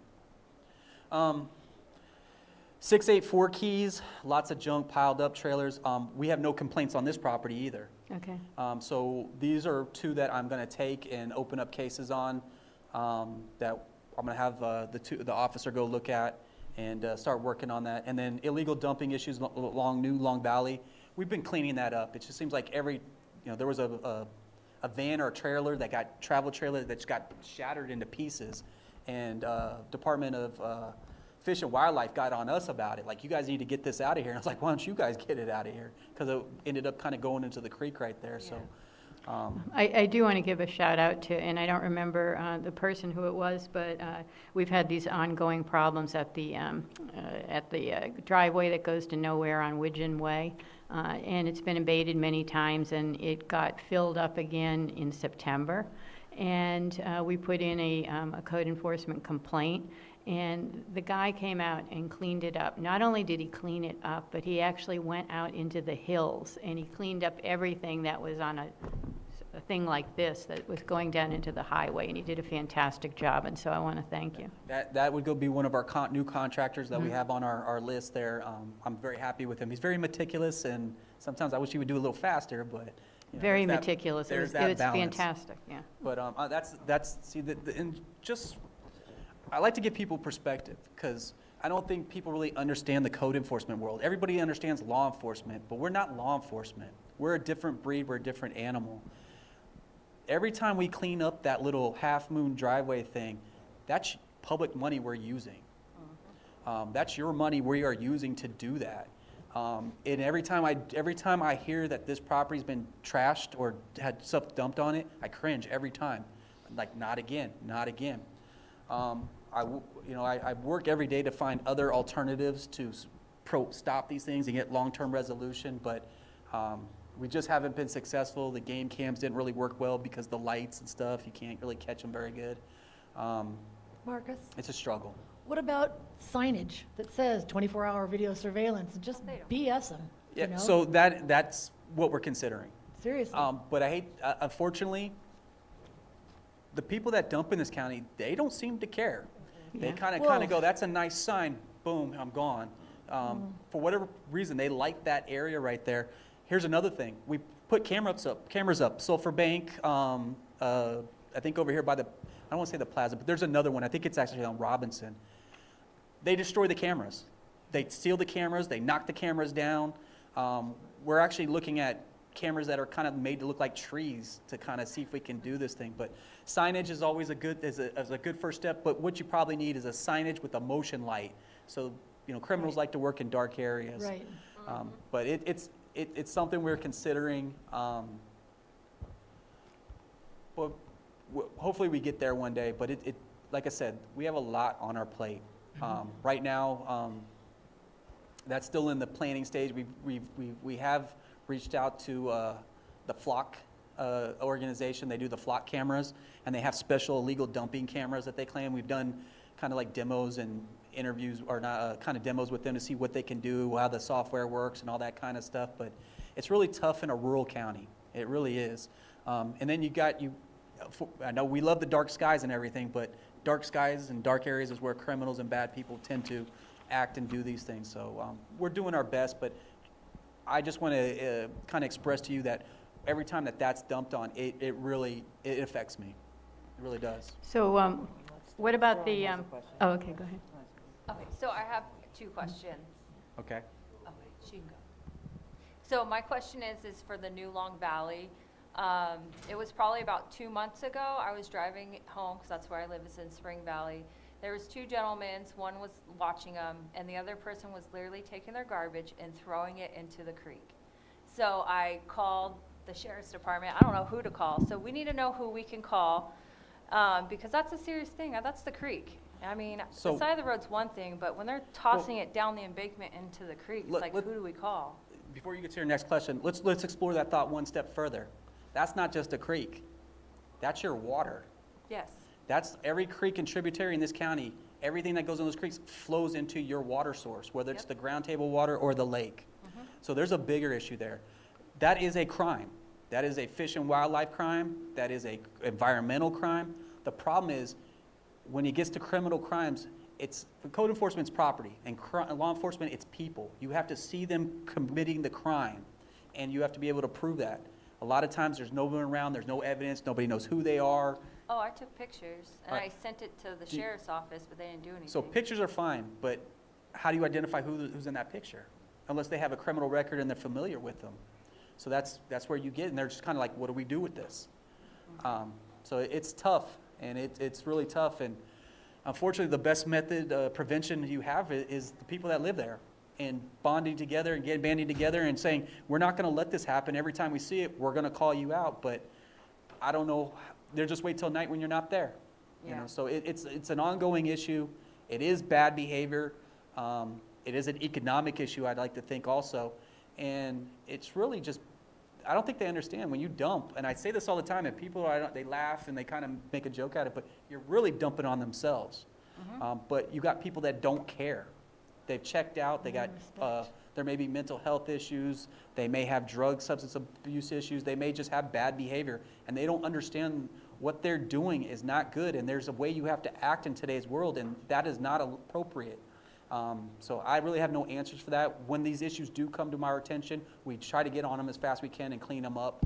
684 Keys, lots of junk piled up, trailers. We have no complaints on this property either. Okay. So these are 2 that I'm going to take and open up cases on that I'm going to have the officer go look at and start working on that. And then illegal dumping issues along New Long Valley. We've been cleaning that up. It just seems like there was a van or a trailer travel trailer that just got shattered into pieces. And Department of Fish and Wildlife got on us about it. Like, you guys need to get this out of here. And I was like, why don't you guys get it out of here? Because it ended up kind of going into the creek right there. So. I do want to give a shout out to, and I don't remember the person who it was, but we've had these ongoing problems at the driveway that goes to nowhere on Widgeon Way, and it's been abated many times, and it got filled up again in September, and we put in a code enforcement complaint. And the guy came out and cleaned it up. Not only did he clean it up, but he actually went out into the hills and he cleaned up everything that was on a thing like this that was going down into the highway, and he did a fantastic job, and so I want to thank you. That would go be one of our new contractors that we have on our list there. I'm very happy with him. He's very meticulous, and sometimes I wish he would do a little faster, but. Very meticulous. It was balance. fantastic, yeah. But I like to give people perspective because I don't think people really understand the code enforcement world. Everybody understands law enforcement, but we're not law enforcement. We're a different breed, we're a different animal. Every time we clean up that little half-moon driveway thing, that's public money we're using. That's your money we are using to do that. And every time I hear that this property's been trashed or had stuff dumped on it, I cringe every time. Like, not again, not again. I work every day to find other alternatives to stop these things and get long-term resolution, but we just haven't been successful. The game cams didn't really work well because the lights and stuff, you can't really catch them very good. Marcus, It's a struggle. what about signage that says 24-hour video surveillance? Just BS them, you Yeah, know? so that's what we're considering. Seriously. But I hate, unfortunately, the people that dump in this county, they don't seem to care. They Yeah. kind Well- of go, that's a nice sign, boom, I'm gone. For whatever reason, they like that area right there. Here's another thing. put cameras up. Sulphur Bank, I think over here by the, I don't want to say the plaza, but there's another one. I think it's actually on Robinson. They destroy the cameras. They steal the cameras. They knock the cameras down. We're actually looking at cameras that are kind of made to look like trees to kind of see if we can do this thing. But signage is always a good first step. But what you probably need is a signage with a motion light. So criminals like to work in dark areas. Right. But it's something we're considering. Well, hopefully we get there one day. But it like I said, we have a lot on our plate. Right now, that's still in the planning stage. We have reached out to the Flock organization. They do the Flock cameras, and they have special illegal dumping cameras that they claim. We've done kind of like demos and interviews, or not kind of demos with them to see what they can do, how the software works, and all that kind of stuff. But it's really tough in a rural county. It really is. And then I know we love the dark skies and everything, but dark skies and dark areas is where criminals and bad people tend to act and do these things. So we're doing our best, but I just want to kind of express to you that every time that's dumped on, it really affects me. It really does. So what about the, oh, okay, go ahead. Okay, so I have 2 questions. Okay. Okay, she can go. So my question is for the new Long Valley. It was probably about 2 months ago. I was driving home, because that's where I live, is in Spring Valley. There was 2 gentlemen. One was watching them, and the other person was literally taking their garbage and throwing it into the creek. So I called the sheriff's department. I don't know who to call. So we need to know who we can call, because that's a serious thing. That's the creek. I mean, So- the side of the road's one thing, but when they're tossing it down the embankment into the creek, it's like, who do we call? Before you get to your next question, let's explore that thought one step further. That's not just a creek. That's your water. Yes. That's every creek and tributary in this county. Everything that goes in those creeks flows into your water source, whether it's Yep. the ground table water or the lake. So there's a bigger issue there. That is a crime. That is a fish and wildlife crime. That is a environmental crime. The problem is, when it gets to criminal crimes, it's code enforcement's property, and law enforcement, it's people. You have to see them committing the crime, and you have to be able to prove that. A lot of times, there's no one around, there's no evidence, nobody knows who they are. Oh, I took pictures, and I Right. sent it to the Do you- sheriff's office, but they didn't do anything. So pictures are fine, but how do you identify who's in that picture? Unless they have a criminal record and they're familiar with them. So that's where you get, and they're just kind of like, what do we do with this? So it's tough, and it's really tough. And unfortunately, the best method prevention you have is the people that live there, and bonding together and banding together and saying, we're not going to let this happen. Every time we see it, we're going to call you out. But I don't know. They'll just wait till night when you're not there. You Yeah. know, so it's an ongoing issue. It is bad behavior. It is an economic issue, I'd like to think also. And it's really just, I don't think they understand when you dump, and I say this all the time, and people, they laugh and they kind of make a joke out of it, but you're really dumping on themselves. But you got people that don't care. They've checked out, they got, there may be mental health issues, they may have drug, substance abuse issues, they may just have bad behavior, and they don't understand what they're doing is not good, and there's a way you have to act in today's world, and that is not appropriate. So I really have no answers for that. When these issues do come to our attention, we try to get on them as fast as we can and clean them up.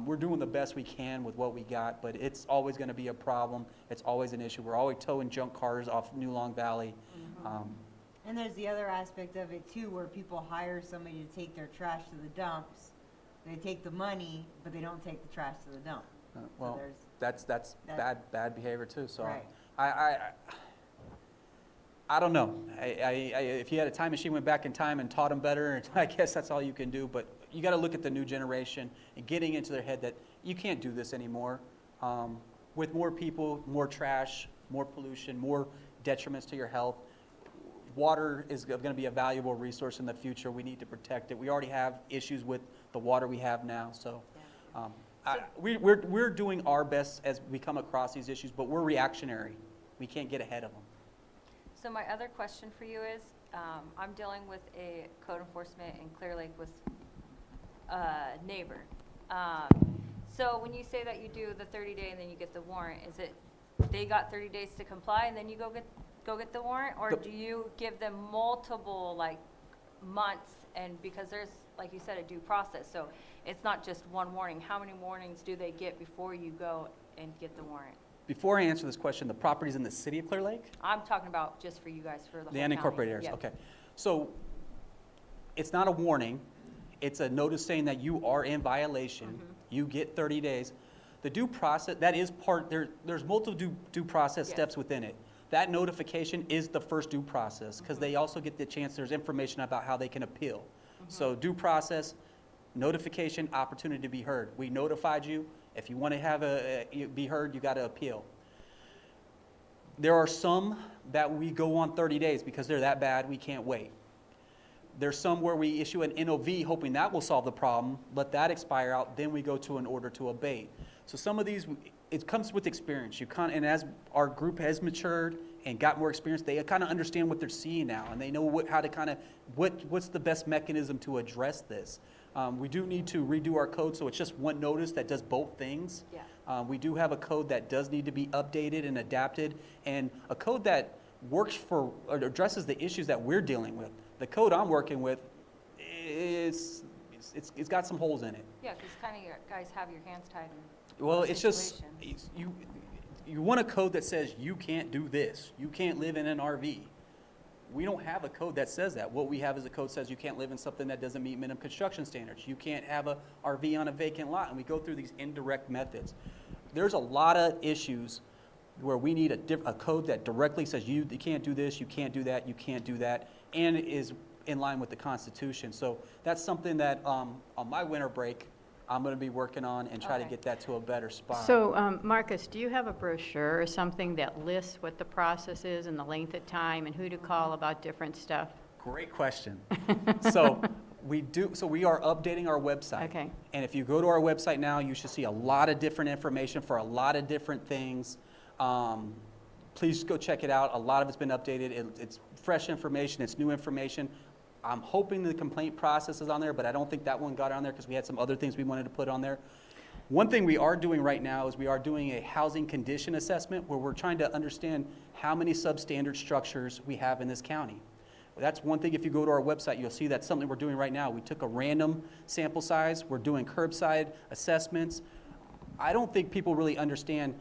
We're doing the best we can with what we got, but it's always going to be a problem. It's always an issue. We're always towing junk cars off New Long Valley. And there's the other aspect of it too, where people hire somebody to take their trash to the dumps. They take the money, but they don't take the trash to the dump. Well, there's- that's bad behavior too. So Right. I don't know. If you had a time machine, went back in time and taught them better, I guess that's all you can do. But you got to look at the new generation and getting into their head that you can't do this anymore. With more people, more trash, more pollution, more detriments to your health. Water is going to be a valuable resource in the future. We need to protect it. We already have issues with the water we have now. So we're doing our best as we come across these issues, but we're reactionary. We can't get ahead of them. So my other question for you is, I'm dealing with a code enforcement in Clear Lake with a neighbor. So when you say that you do the 30-day and then you get the warrant, is it they got 30 days to comply and then you go get the warrant, or do you give them multiple like months? And because there's like you said, a due process. So it's not just one warning. How many warnings do they get before you go and get the warrant? Before I answer this question, the property's in the city of Clear Lake? I'm talking about just for you guys, for the whole The county. unincorporated areas, Yeah. okay. So it's not a warning, it's a notice saying that you are in violation. You get 30 days. The due process, that is part, there's multiple due process Yes. steps within it. That notification is the first due process, because they also get the chance, there's information about how they can appeal. So due process, notification, opportunity to be heard. We notified you. If you want to have be heard, you got to appeal. There are some that we go on 30 days because they're that bad, we can't wait. There's some where we issue an NOV hoping that will solve the problem, let that expire out, then we go to an order to abate. So some of these, it comes with experience. And as our group has matured and got more experience, they kind of understand what they're seeing now, and they know how to kind of, what's the best mechanism to address this. We do need to redo our code, so it's just one notice that does both things. Yeah. We do have a code that does need to be updated and adapted, and a code that works for, or addresses the issues that we're dealing with. The code I'm working with, it's got some holes in it. Yeah, because kind of you guys have your hands tied in Well, most it's just, situations. you want a code that says you can't do this. You can't live in an RV. We don't have a code that says that. What we have is a code that says you can't live in something that doesn't meet minimum construction standards. You can't have a RV on a vacant lot, and we go through these indirect methods. There's a lot of issues where we need a code that directly says you can't do this, you can't do that, you can't do that, and is in line with the Constitution. So that's something that on my winter break, I'm going to be working on and try to Okay. get that to a better spot. So, Marcus, do you have a brochure or something that lists what the process is and the length of time and who to call about different stuff? Great question. So we are updating our website. Okay. And if you go to our website now, you should see a lot of different information for a lot of different things. Please go check it out. A lot of it's been updated. It's fresh information. It's new information. I'm hoping the complaint process is on there, but I don't think that one got on there because we had some other things we wanted to put on there. One thing we are doing right now is we are doing a housing condition assessment where we're trying to understand how many substandard structures we have in this county. That's one thing. If you go to our website, you'll see that's something we're doing right now. We took a random sample size. We're doing curbside assessments. I don't think people really understand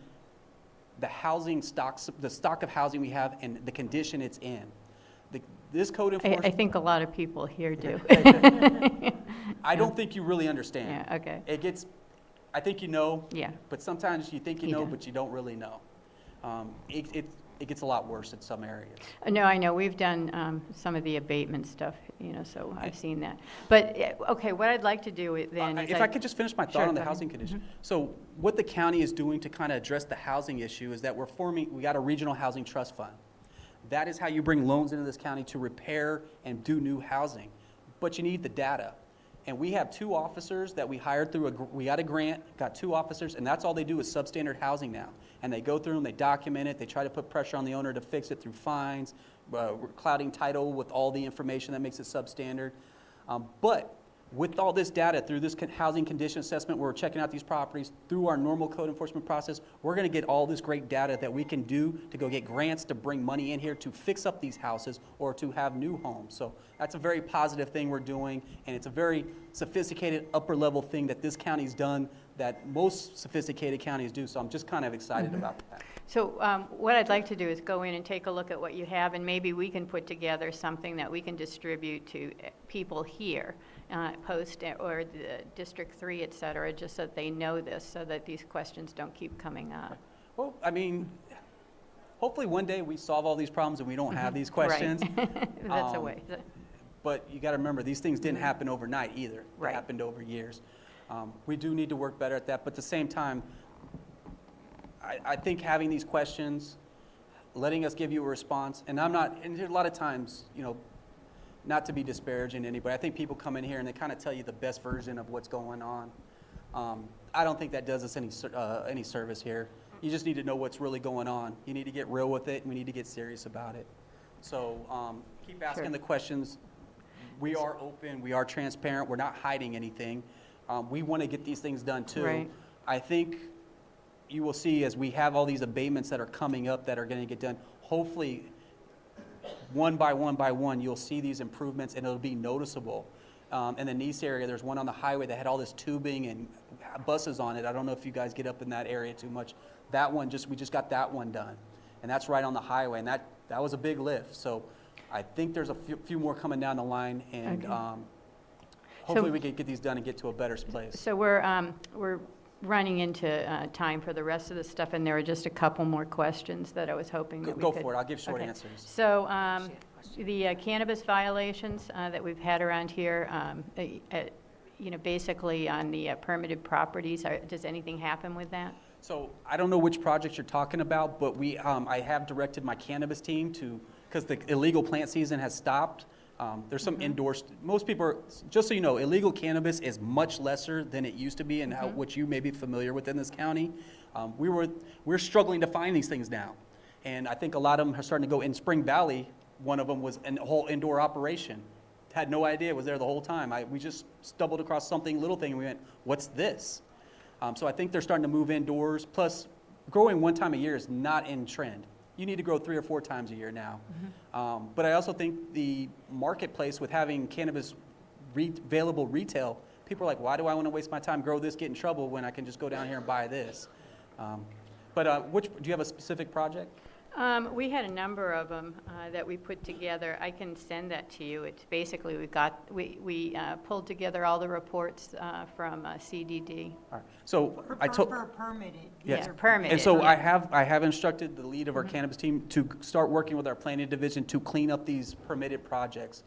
the housing stocks, the stock of housing we have and the condition it's in. This code enforcement. I think a lot of people here do. I don't think you really understand. Yeah, okay. I think you know. Yeah. But sometimes you think you You know, don't. but you don't really know. It gets a lot worse in some areas. No, I know, we've done some of the abatement stuff, so I've seen that. But, okay, what I'd like to do then is If I could just finish my thought Sure, on the go ahead. housing condition. So what the county is doing to kind of address the housing issue is that we got a regional housing trust fund. That is how you bring loans into this county to repair and do new housing. But you need the data. And we have 2 officers that we hired through, we got a grant, got 2 officers, and that's all they do is substandard housing now. And they go through and they document it, they try to put pressure on the owner to fix it through fines, clouding title with all the information that makes it substandard. But with all this data, through this housing condition assessment, where we're checking out these properties, through our normal code enforcement process, we're gonna get all this great data that we can do to go get grants to bring money in here to fix up these houses or to have new homes. So that's a very positive thing we're doing, and it's a very sophisticated, upper-level thing that this county's done that most sophisticated counties do, so I'm just kind of excited about that. So what I'd like to do is go in and take a look at what you have, and maybe we can put together something that we can distribute to people here, Post or the District 3, et cetera, just so that they know this, so that these questions don't keep coming up. Well, I mean, hopefully one day we solve all these problems and we don't have these questions. Right. That's a way. But you got to remember, these things didn't happen overnight either. Right. They happened over years. We do need to work better at that, but at the same time, I think having these questions, letting us give you a response, and a lot of times, not to be disparaging to anybody, I think people come in here and they kind of tell you the best version of what's going on. I don't think that does us any service here. You just need to know what's really going on. You need to get real with it, and we need to get serious about it. So keep asking Sure. the questions. We are open, we are transparent, we're not hiding anything. We want to get these things done too. Right. I think you will see as we have all these abatements that are coming up that are going to get done, hopefully one by one, you'll see these improvements and it'll be noticeable. in the Nice area, there's one on the highway that had all this tubing and buses on it. I don't know if you guys get up in that area too much. That one, we just got that one done. And that's right on the highway, and that was a big lift. So I think there's a few more coming down the line, and Okay. hopefully we can get these done and get to a better place. So we're running into time for the rest of the stuff, and there are just a couple more questions that I was hoping that we Go could. for it. I'll give short Okay. answers. So the cannabis violations that we've had around here, basically on the permitted properties, does anything happen with that? So I don't know which projects you're talking about, but I have directed my cannabis team because the illegal plant season has stopped. There's some indoors. Most people are, just so you know, illegal cannabis is much lesser than it used to be, and what you may be familiar with in this county. We're struggling to find these things now, and I think a lot of them are starting to go in Spring Valley. One of them was a whole indoor operation. Had no idea it was there the whole time. We just stumbled across little thing, and we went, "What's this?" So I think they're starting to move indoors. Plus, growing one time a year is not in trend. You need to grow 3 or 4 times a year now. But I also think the marketplace with having cannabis available retail, people are like, why do I want to waste my time, grow this, get in trouble when I can just go down here and buy this? Do you have a specific project? We had a number of them that we put together. I can send that to you. It's basically we pulled together all the reports from CDD. All right. So For permitted. Yes. these are Permitted. And so yeah. I have instructed the lead of our cannabis team to start working with our planning division to clean up these permitted projects.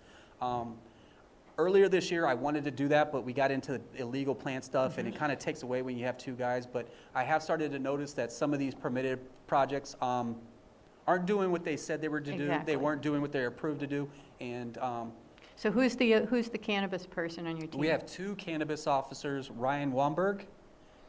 Earlier this year, I wanted to do that, but we got into the illegal plant stuff, and it kind of takes away when you have 2 guys. But I have started to notice that some of these permitted projects aren't doing what they said they were to do. Exactly. They weren't doing what they're approved to do. And So who's the cannabis person on your team? we have 2 cannabis officers, Ryan Wamberg.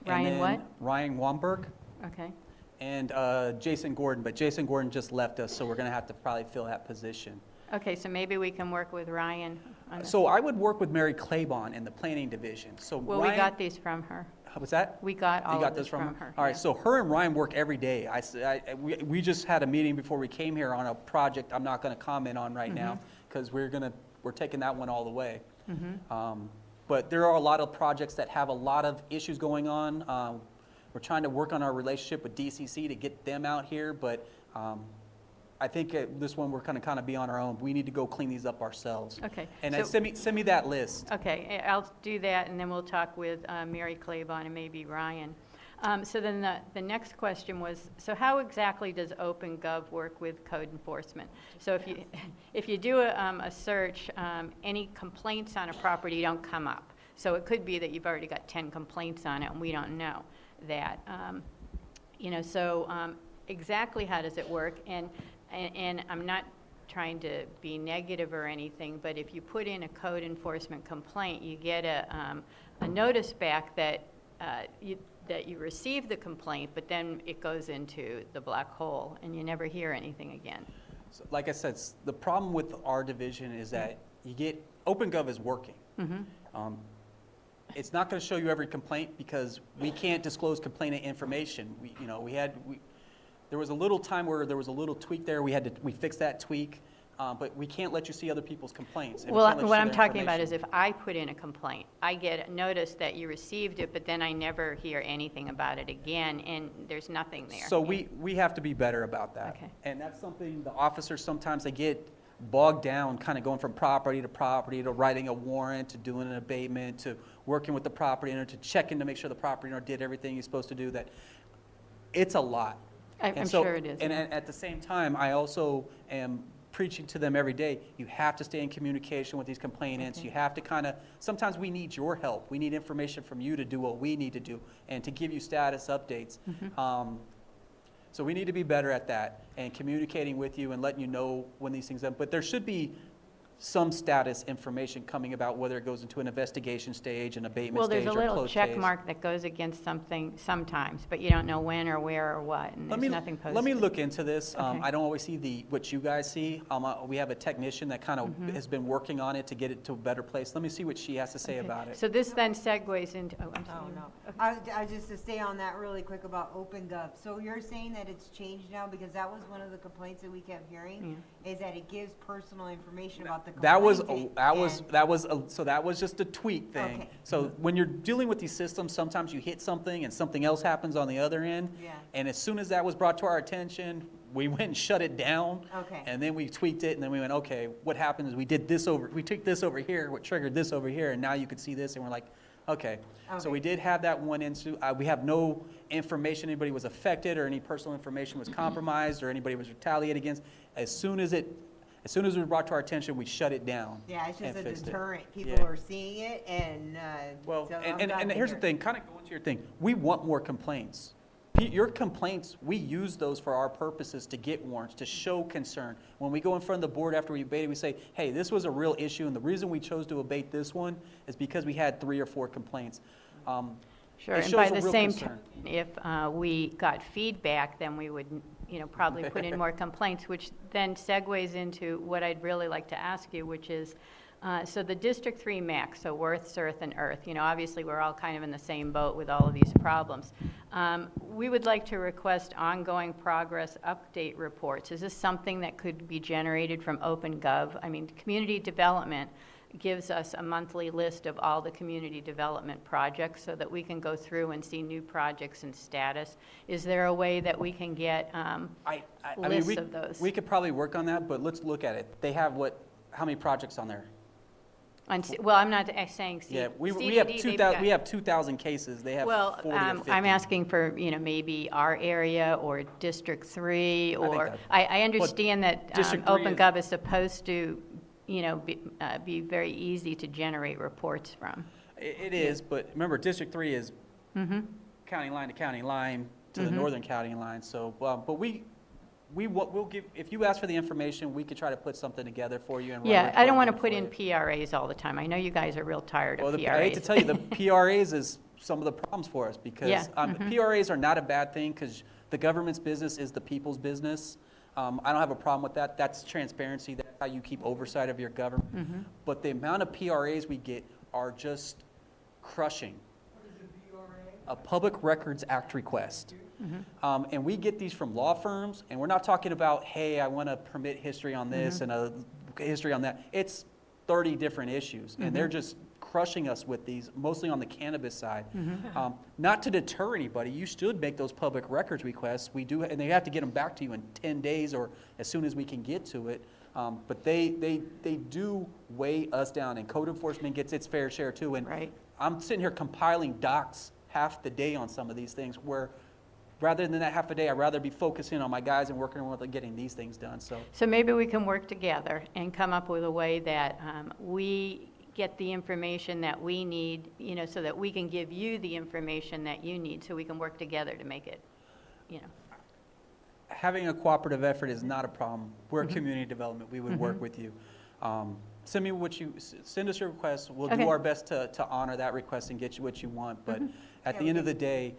Ryan what? Ryan Wamberg. Okay. And Jason Gordon, but Jason Gordon just left us, so we're going to have to probably fill that position. Okay, so maybe we can work with Ryan on this. So I would work with Mary Claiborne in the planning division. So Well, Ryan, we got these from her. what's that? We got all You got of this those from her. All right, yeah. so her and Ryan work every day. We just had a meeting before we came here on a project I'm not going to comment on right now because we're taking that one all the way. But there are a lot of projects that have a lot of issues going on. We're trying to work on our relationship with DCC to get them out here, but I think this one we're going to kind of be on our own. We need to go clean these up ourselves. Okay. And so- send me that list. Okay, I'll do that, and then we'll talk with Mary Claiborne and maybe Ryan. So then the next question was, so how exactly does OpenGov work with code enforcement? So if you do a search, any complaints on a property don't come up. So it could be that you've already got 10 complaints on it, and we don't know that. Exactly how does it work? And I'm not trying to be negative or anything, but if you put in a code enforcement complaint, you get a notice back that you received the complaint, but then it goes into the black hole, and you never hear anything again. So, like I said, the problem with our division is that OpenGov is working. It's not going to show you every complaint because we can't disclose complainant information. There was a little time where there was a little tweak there. We fixed that tweak, but we can't let you see other people's complaints. And we Well, can't let you what see I'm their talking about is information. if I put in a complaint, I get a notice that you received it, but then I never hear anything about it again, and there's nothing there. So we have to be better about that. Okay. And that's something the officers sometimes they get bogged down, kind of going from property to writing a warrant, to doing an abatement, to working with the property owner, to checking to make sure the property owner did everything he's supposed to do. That it's a lot. I'm sure it is. And at the same time, I also am preaching to them every day, you have to stay in communication with these complainants. Okay. You have to sometimes we need your help. We need information from you to do what we need to do and to give you status updates. So we need to be better at that and communicating with you and letting you know when these things happen. But there should be some status information coming about whether it goes into an investigation stage, an abatement Well, stage, there's a or little closed check case. mark that goes against something sometimes, but you don't know when or where or what, and there's nothing posted. Let me look into this. Okay. I don't always see what you guys see. We have a technician that kind of has been working on it to get it to a better place. Let me see what she has to say Okay. about it. So this then segues into, I'm sorry. Oh, no. I just to stay on that really quick about OpenGov. So you're saying that it's changed now because that was one of the complaints that we kept hearing is that it gives personal information about the the That was, complaint so that was just a tweak thing. Okay. So when you're dealing with these systems, sometimes you hit something and something else happens on the other end. Yeah. And as soon as that was brought to our attention, we went and shut it down. Okay. And then we tweaked it, and then we went, okay, what happened is we took this over here, what triggered this over here, and now you could see this, and we're like, okay. So Okay. we did have that one issue. We have no information anybody was affected or any personal information was compromised or anybody was retaliated against. As soon as it was brought to our attention, we shut it down. Yeah, it's just and a fixed it. deterrent. People Yeah. are seeing it and, Well, so I'm and glad to here's the hear it. thing, kind of going to your thing, we want more complaints. Your complaints, we use those for our purposes to get warrants, to show concern. When we go in front of the board after we abate it, we say, hey, this was a real issue, and the reason we chose to abate this one is because we had 3 or 4 complaints. Sure, It and by shows a the real same concern. token, if we got feedback, then we would, probably put in more complaints, which then segues into what I'd really like to ask you, which is, so the District 3 max, so Worth, Earth, and Earth, obviously we're all kind of in the same boat with all of these problems. We would like to request ongoing progress update reports. Is this something that could be generated from OpenGov? I mean, community development gives us a monthly list of all the community development projects so that we can go through and see new projects and status. Is there a way that we can get lists of those? We could probably work on that, but let's look at it. They have how many projects on there? Well, I'm not saying Yeah, we CDD, have they've 2,000, got- we have 2,000 cases. They have 40 or 50. I'm asking for, maybe our area or District 3, think or, that- I understand that District 3 is- OpenGov is supposed to, be very easy to generate reports from. It is, but remember, District 3 is county line to county line to the northern county line. So, but we'll give, if you ask for the information, we could try to put something together for you. And run a Yeah, I don't report want to for put you. in PRAs all the time. I know you guys are real tired Well, of I PRAs. hate to tell you, the PRAs is some of the problems for us because Yeah, PRAs are not a bad thing because the government's business is the people's business. I don't have a problem with that. That's transparency. That's how you keep oversight of your government. But the amount of PRAs we get are just crushing. A Public Records Act request. And we get these from law firms, and we're not talking about, hey, I want to permit history on this and a history on that. It's 30 different issues, and they're just crushing us with these, mostly on the cannabis side. Not to deter anybody, you should make those public records requests. We do, and they have to get them back to you in 10 days or as soon as we can get to it. But they do weigh us down, and code enforcement gets its fair share too. And Right. I'm sitting here compiling docs half the day on some of these things where rather than that half a day, I'd rather be focusing on my guys and working with getting these things done. So maybe we can work together and come up with a way that we get the information that we need, so that we can give you the information that you need, so we can work together to make it, Having a cooperative effort is not a problem. We're community development. We would work with you. Send us your request. We'll Okay. do our best to honor that request and get you what you want. But at the end of the day,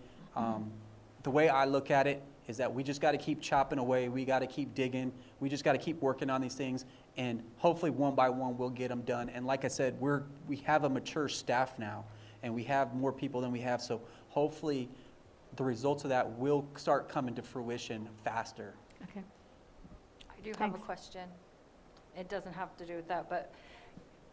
the way I look at it is that we just got to keep chopping away. We got to keep digging. We just got to keep working on these things. And hopefully one by one we'll get them done. And like I said, we have a mature staff now, and we have more people than we have. So hopefully the results of that will start coming to fruition faster. Okay. I do have Thanks. a question. It doesn't have to do with that, but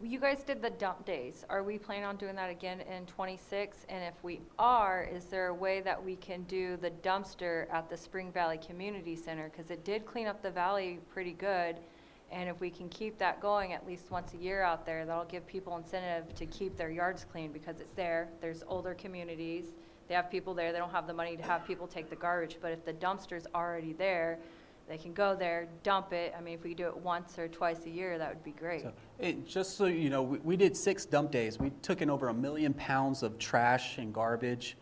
you guys did the dump days. Are we planning on doing that again in '26? And if we are, is there a way that we can do the dumpster at the Spring Valley Community Center? Because it did clean up the valley pretty good. And if we can keep that going at least once a year out there, that'll give people incentive to keep their yards clean because it's there. There's older communities. They have people there. They don't have the money to have people take the garbage. But if the dumpster's already there, they can go there, dump it. I mean, if we do it once or twice a year, that would be great. So, just so you know, we did 6 dump days. We took in over 1 million pounds of trash and garbage.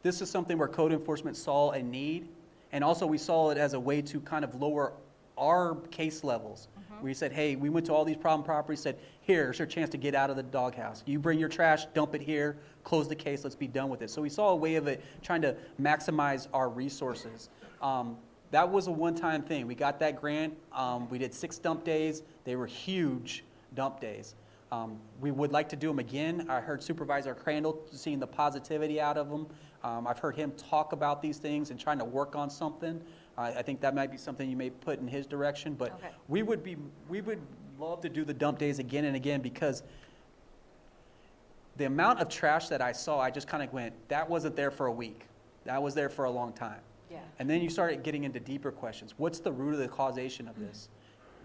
This is something where code enforcement saw a need, and also we saw it as a way to kind of lower our case levels. We said, hey, we went to all these problem properties, said, here's your chance to get out of the doghouse. You bring your trash, dump it here, close the case, let's be done with it. So we saw a way of it trying to maximize our resources. That was a one-time thing. We got that grant. We did 6 dump days. They were huge dump days. We would like to do them again. I heard Supervisor Crandall seeing the positivity out of them. I've heard him talk about these things and trying to work on something. I think that might be something you may put in his direction, but Okay. we would love to do the dump days again and again because the amount of trash that I saw, I just kind of went, that wasn't there for a week. That was there for a long time. Yeah. And then you started getting into deeper questions. What's the root of the causation of this?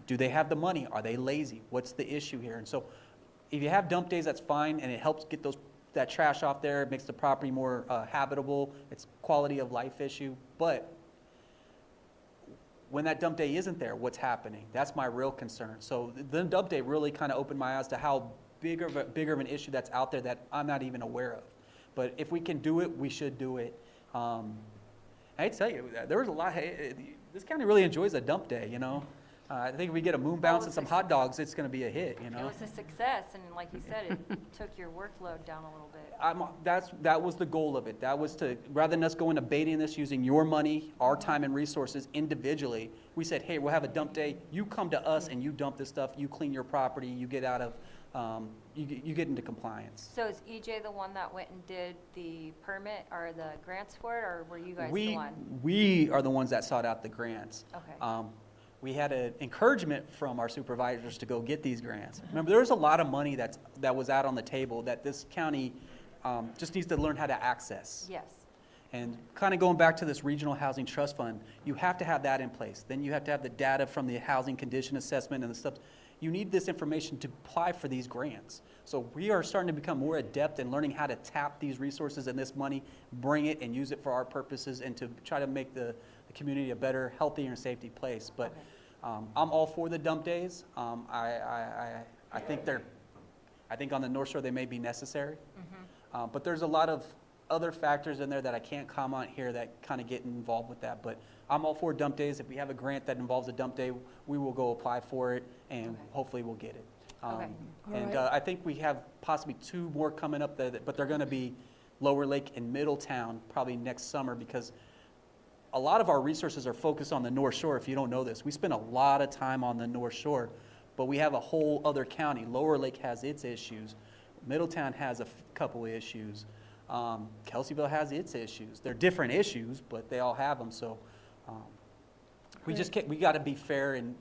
Do they have the money? Are they lazy? What's the issue here? And so if you have dump days, that's fine, and it helps get that trash off there. It makes the property more habitable. It's quality of life issue. But when that dump day isn't there, what's happening? That's my real concern. So the dump day really kind of opened my eyes to how bigger of an issue that's out there that I'm not even aware of. But if we can do it, we should do it. I tell you, there was a lot. This county really enjoys a dump day, you know. I think if we get a moon bounce and some hot dogs, it's going to be a hit, you It know. was a success, and like you said, it took your workload down a little bit. That was the goal of it. That was to, rather than us going abating this using your money, our time and resources individually, we said, hey, we'll have a dump day. You come to us and you dump this stuff. You clean your property. You get out of, you get into compliance. So is EJ the one that went and did the permit or the grants for it, or were you guys the one? We are the ones that sought out the grants. Okay. We had an encouragement from our supervisors to go get these grants. Remember, there was a lot of money that was out on the table that this county just needs to learn how to access. Yes. And kind of going back to this regional housing trust fund, you have to have that in place. Then you have to have the data from the housing condition assessment and the stuff. You need this information to apply for these grants. So we are starting to become more adept in learning how to tap these resources and this money, bring it and use it for our purposes and to try to make the community a better, healthier, and safety place. But I'm all for the dump days. I think on the North Shore they may be necessary. But there's a lot of other factors in there that I can't comment here that kind of get involved with that. But I'm all for dump days. If we have a grant that involves a dump day, we will go apply for it, and hopefully we'll get it. Okay. And All right. I think we have possibly 2 more coming up, but they're going to be Lower Lake and Middletown probably next summer, because a lot of our resources are focused on the North Shore. If you don't know this, we spend a lot of time on the North Shore, but we have a whole other county. Lower Lake has its issues. Middletown has a couple of issues. Kelseyville has its issues. They're different issues, but they all have them. So we just can't, we got to be fair and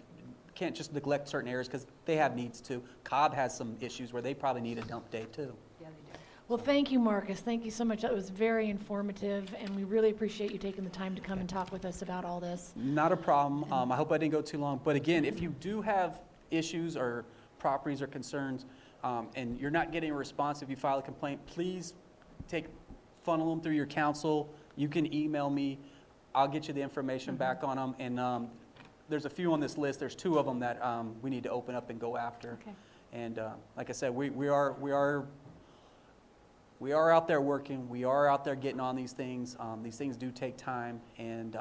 can't just neglect certain areas because they have needs too. Cobb has some issues where they probably need a dump day too. Yeah, they do. Well, thank you, Marcus. Thank you so much. That was very informative, and we really appreciate you taking the time to come and talk with us about all this. Not a problem. I hope I didn't go too long. But again, if you do have issues or properties or concerns, and you're not getting a response if you file a complaint, please funnel them through your counsel. You can email me. I'll get you the information back on them. And there's a few on this list. There's 2 of them that we need to open up and go after. Okay. And like I said, we are out there working. We are out there getting on these things. These things do take time, and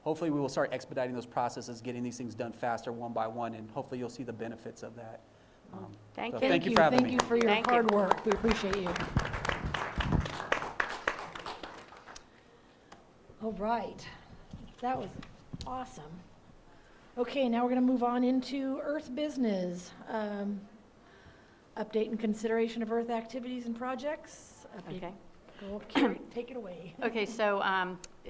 hopefully we will start expediting those processes, getting these things done faster one by one, and hopefully you'll see the benefits of that. Thank so you. Thank you for having me. Thank you for your Thank you. hard work. We appreciate you. All right. That was awesome. Okay, now we're going to move on into Earth business. Update and consideration of Earth activities and projects. Update. Okay. Go, Carrie, take it away. Okay, so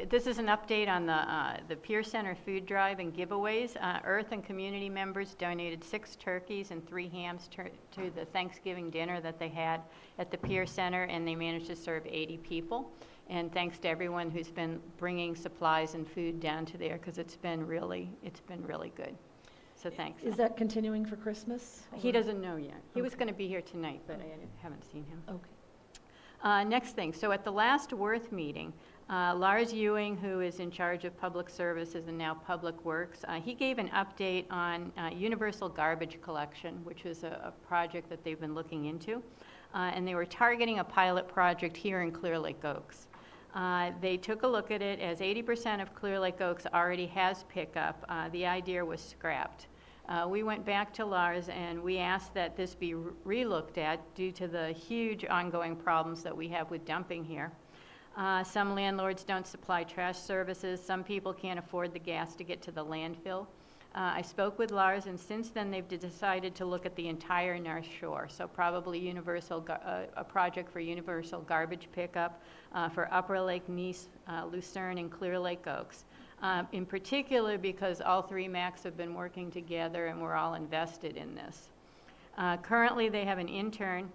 this is an update on the Peer Center food drive and giveaways. Earth and community members donated 6 turkeys and 3 hams to the Thanksgiving dinner that they had at the Peer Center, and they managed to serve 80 people. And thanks to everyone who's been bringing supplies and food down to there, because it's been really good. So thanks. Is that continuing for Christmas? He or- doesn't know yet. He was Okay. going to be here tonight, but I haven't seen him. Okay. Next thing, so at the last Worth meeting, Lars Ewing, who is in charge of public services and now public works, he gave an update on universal garbage collection, which was a project that they've been looking into. And they were targeting a pilot project here in Clear Lake Oaks. They took a look at it. As 80% of Clear Lake Oaks already has pickup, the idea was scrapped. We went back to Lars and we asked that this be re-looked at due to the huge ongoing problems that we have with dumping here. Some landlords don't supply trash services. Some people can't afford the gas to get to the landfill. I spoke with Lars, and since then they've decided to look at the entire North Shore. So probably a project for universal garbage pickup for Upper Lake, Nice, Lucerne, and Clear Lake Oaks. in particular because all three MACs have been working together and we're all invested in this. Currently, they have an intern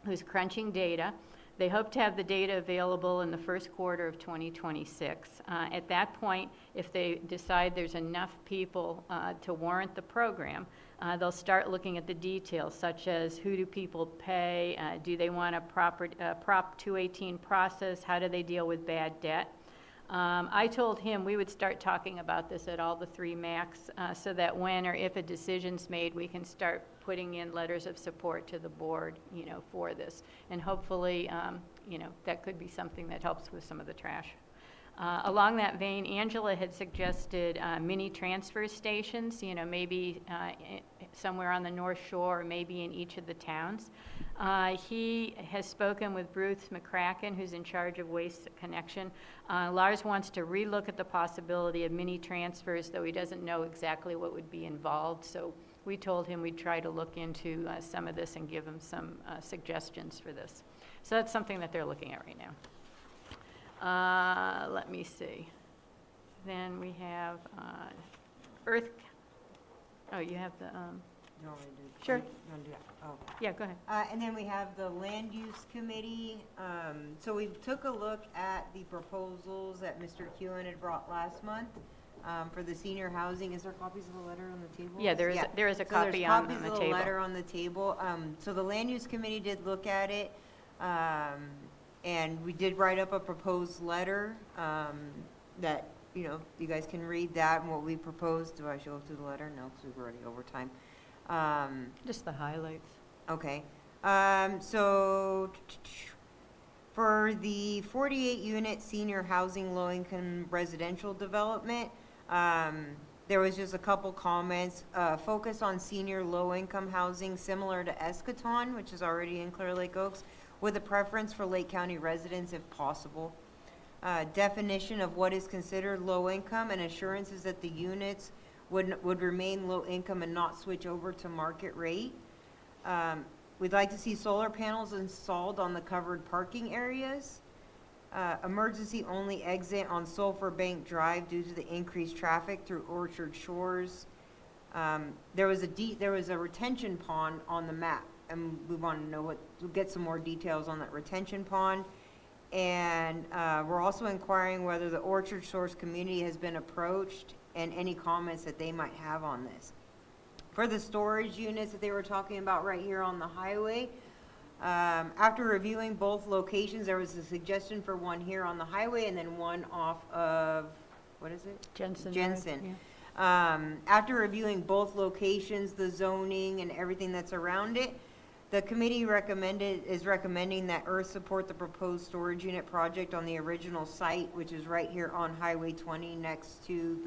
who's crunching data. They hope to have the data available in the first quarter of 2026. At that point, if they decide there's enough people to warrant the program, they'll start looking at the details, such as who do people pay, do they want a proper Prop 218 process, how do they deal with bad debt. I told him we would start talking about this at all the three MACs so that when or if a decision's made, we can start putting in letters of support to the board, for this. And hopefully, that could be something that helps with some of the trash. Along that vein, Angela had suggested mini transfer stations, maybe somewhere on the North Shore or maybe in each of the towns. He has spoken with Bruce McCracken, who's in charge of Waste Connection. Lars wants to relook at the possibility of mini transfers, though he doesn't know exactly what would be involved. So we told him we'd try to look into some of this and give him some suggestions for this. So that's something that they're looking at right now. Let me see. Then we have Earth. Oh, you have the. You want me to do? Sure. You want to do that? Oh. Yeah, go ahead. And then we have the Land Use Committee. So we took a look at the proposals that Mr. Kewen had brought last month for the senior housing. Is there copies of the letter on the table? Yeah, there is a So copy there's on copies the of the table. letter on the table. So the Land Use Committee did look at it. And we did write up a proposed letter that, you guys can read that and what we proposed. Do I show up to the letter? No, because we're already over time. Just the highlights. Okay. So for the 48-unit senior housing low-income residential development, there was just a couple comments. Focus on senior low-income housing similar to Eschaton, which is already in Clear Lake Oaks, with a preference for Lake County residents if possible. Definition of what is considered low income and assurances that the units would remain low income and not switch over to market rate. We'd like to see solar panels installed on the covered parking areas. Emergency only exit on Sulphur Bank Drive due to the increased traffic through Orchard Shores. There was a retention pond on the map, and we want to know we'll get some more details on that retention pond. And we're also inquiring whether the Orchard Shores community has been approached and any comments that they might have on this. For the storage units that they were talking about right here on the highway, after reviewing both locations, there was a suggestion for one here on the highway and then one off of, what is it? Jensen. Jensen. Yeah. After reviewing both locations, the zoning and everything that's around it, the committee is recommending that Earth support the proposed storage unit project on the original site, which is right here on Highway 20 next to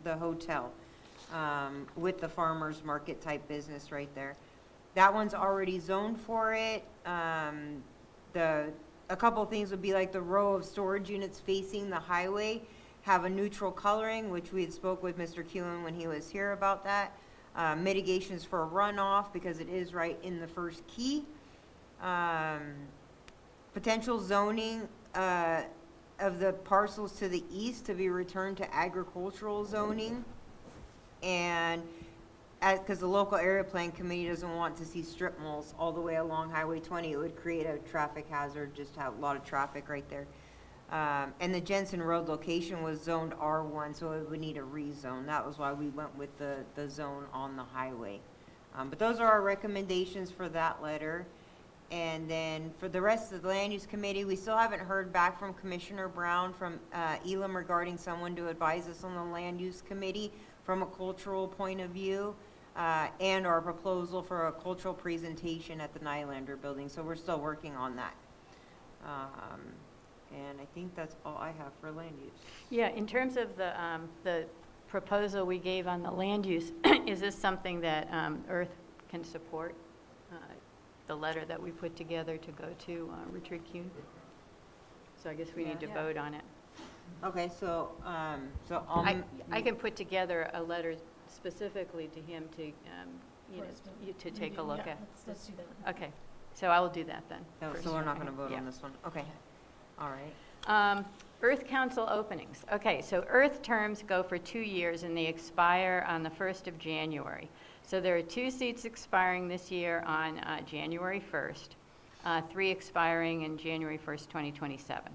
the hotel, with the farmer's market type business right there. That one's already zoned for it. A couple things would be like the row of storage units facing the highway have a neutral coloring, which we had spoke with Mr. Kewen when he was here about that. Mitigations for runoff because it is right in the first key. Potential zoning of the parcels to the east to be returned to agricultural zoning. And because the local area plan committee doesn't want to see strip malls all the way along Highway 20, it would create a traffic hazard, just have a lot of traffic right there. And the Jensen Road location was zoned R1, so it would need a rezone. That was why we went with the zone on the highway. But those are our recommendations for that letter. And then for the rest of the land use committee, we still haven't heard back from Commissioner Brown from Elam regarding someone to advise us on the land use committee from a cultural point of view, and our proposal for a cultural presentation at the Nylander building. So we're still working on that. And I think that's all I have for land use. Yeah, in terms of the proposal we gave on the land use, is this something that Earth can support? The letter that we put together to go to Richard Kuhn? So I guess we need to Yeah. vote on it. Okay, so I can put together a letter specifically to him to, to take a look at. Let's do that. Okay, so I will do that then. So first. we're not going to vote Yeah. on this one? Okay, all right. Earth Council openings. Okay, so Earth terms go for 2 years and they expire on the 1st of January. So there are 2 seats expiring this year on January 1st, 3 expiring in January 1st, 2027.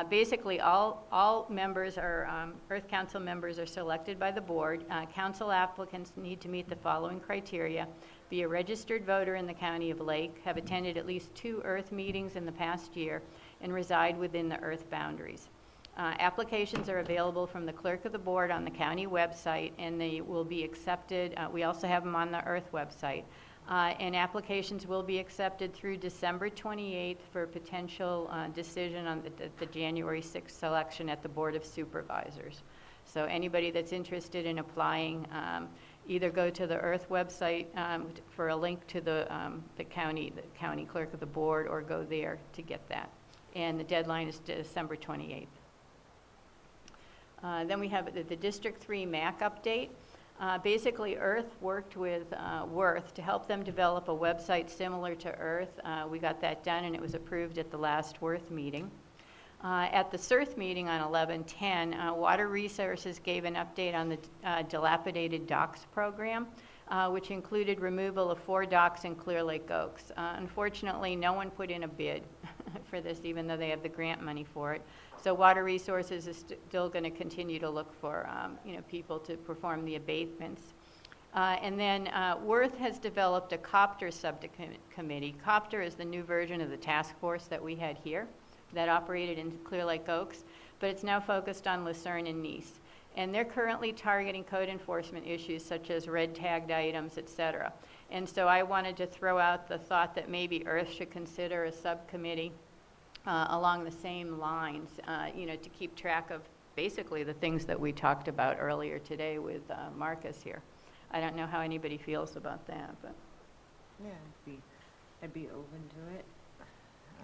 Basically, all members are, Earth Council members are selected by the board. Council applicants need to meet the following criteria: be a registered voter in the county of Lake, have attended at least 2 Earth meetings in the past year, and reside within the Earth boundaries. Applications are available from the clerk of the board on the county website, and they will be accepted. We also have them on the Earth website. And applications will be accepted through December 28th for potential decision on the January 6th selection at the Board of Supervisors. So anybody that's interested in applying, either go to the Earth website for a link to the county clerk of the board, or go there to get that. And the deadline is December 28th. Then we have the District 3 MAC update. Basically, Earth worked with Worth to help them develop a website similar to Earth. We got that done, and it was approved at the last Worth meeting. At the CERT meeting on 11/10, Water Resources gave an update on the dilapidated docks program, which included removal of 4 docks in Clear Lake Oaks. Unfortunately, no one put in a bid for this, even though they have the grant money for it. So Water Resources is still going to continue to look for people to perform the abatements. And then Worth has developed a COPTER subcommittee. COPTER is the new version of the task force that we had here that operated in Clear Lake Oaks, but it's now focused on Lucerne and Nice. And they're currently targeting code enforcement issues such as red tagged items, et cetera. And so I wanted to throw out the thought that maybe Earth should consider a subcommittee along the same lines, to keep track of basically the things that we talked about earlier today with Marcus here. I don't know how anybody feels about that, but Yeah, I'd be open to it.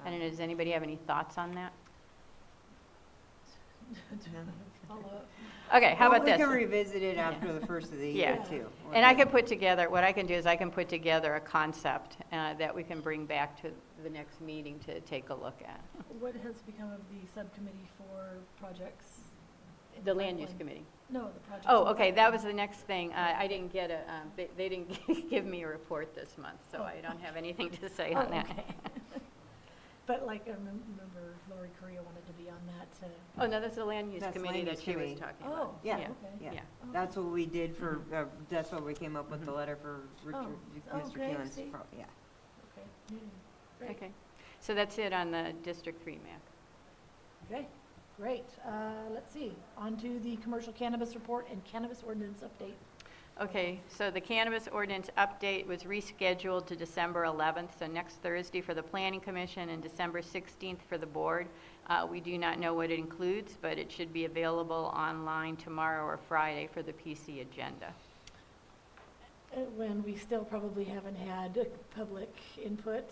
I don't know, does anybody have any thoughts on that? Okay, how about this? We can revisit it after the first of the year, too. And I can put together, what I can do is I can put together a concept that we can bring back to the next meeting to take a look at. What has become of the subcommittee for projects? in The land use pipeline? committee. No, the projects. Oh, in the okay, that pipeline. was the next thing. I didn't get they didn't give me a report this month, so I don't have anything to say on that. Okay. But like, I remember Lori Correa wanted to be on that. Oh, no, that's the land use That's committee land that use she was committee. talking Oh, about. Yeah, okay. yeah. Yeah. That's what we did for, that's what we came up with the letter for Richard, Oh, Mr. okay, Keelan's, see. yeah. Okay. Great. Okay, so that's it on the District 3 map. Okay, great. Let's see, on to the commercial cannabis report and cannabis ordinance update. Okay, so the cannabis ordinance update was rescheduled to December 11th, so next Thursday for the Planning Commission and December 16th for the board. We do not know what it includes, but it should be available online tomorrow or Friday for the PC agenda. When we still probably haven't had public input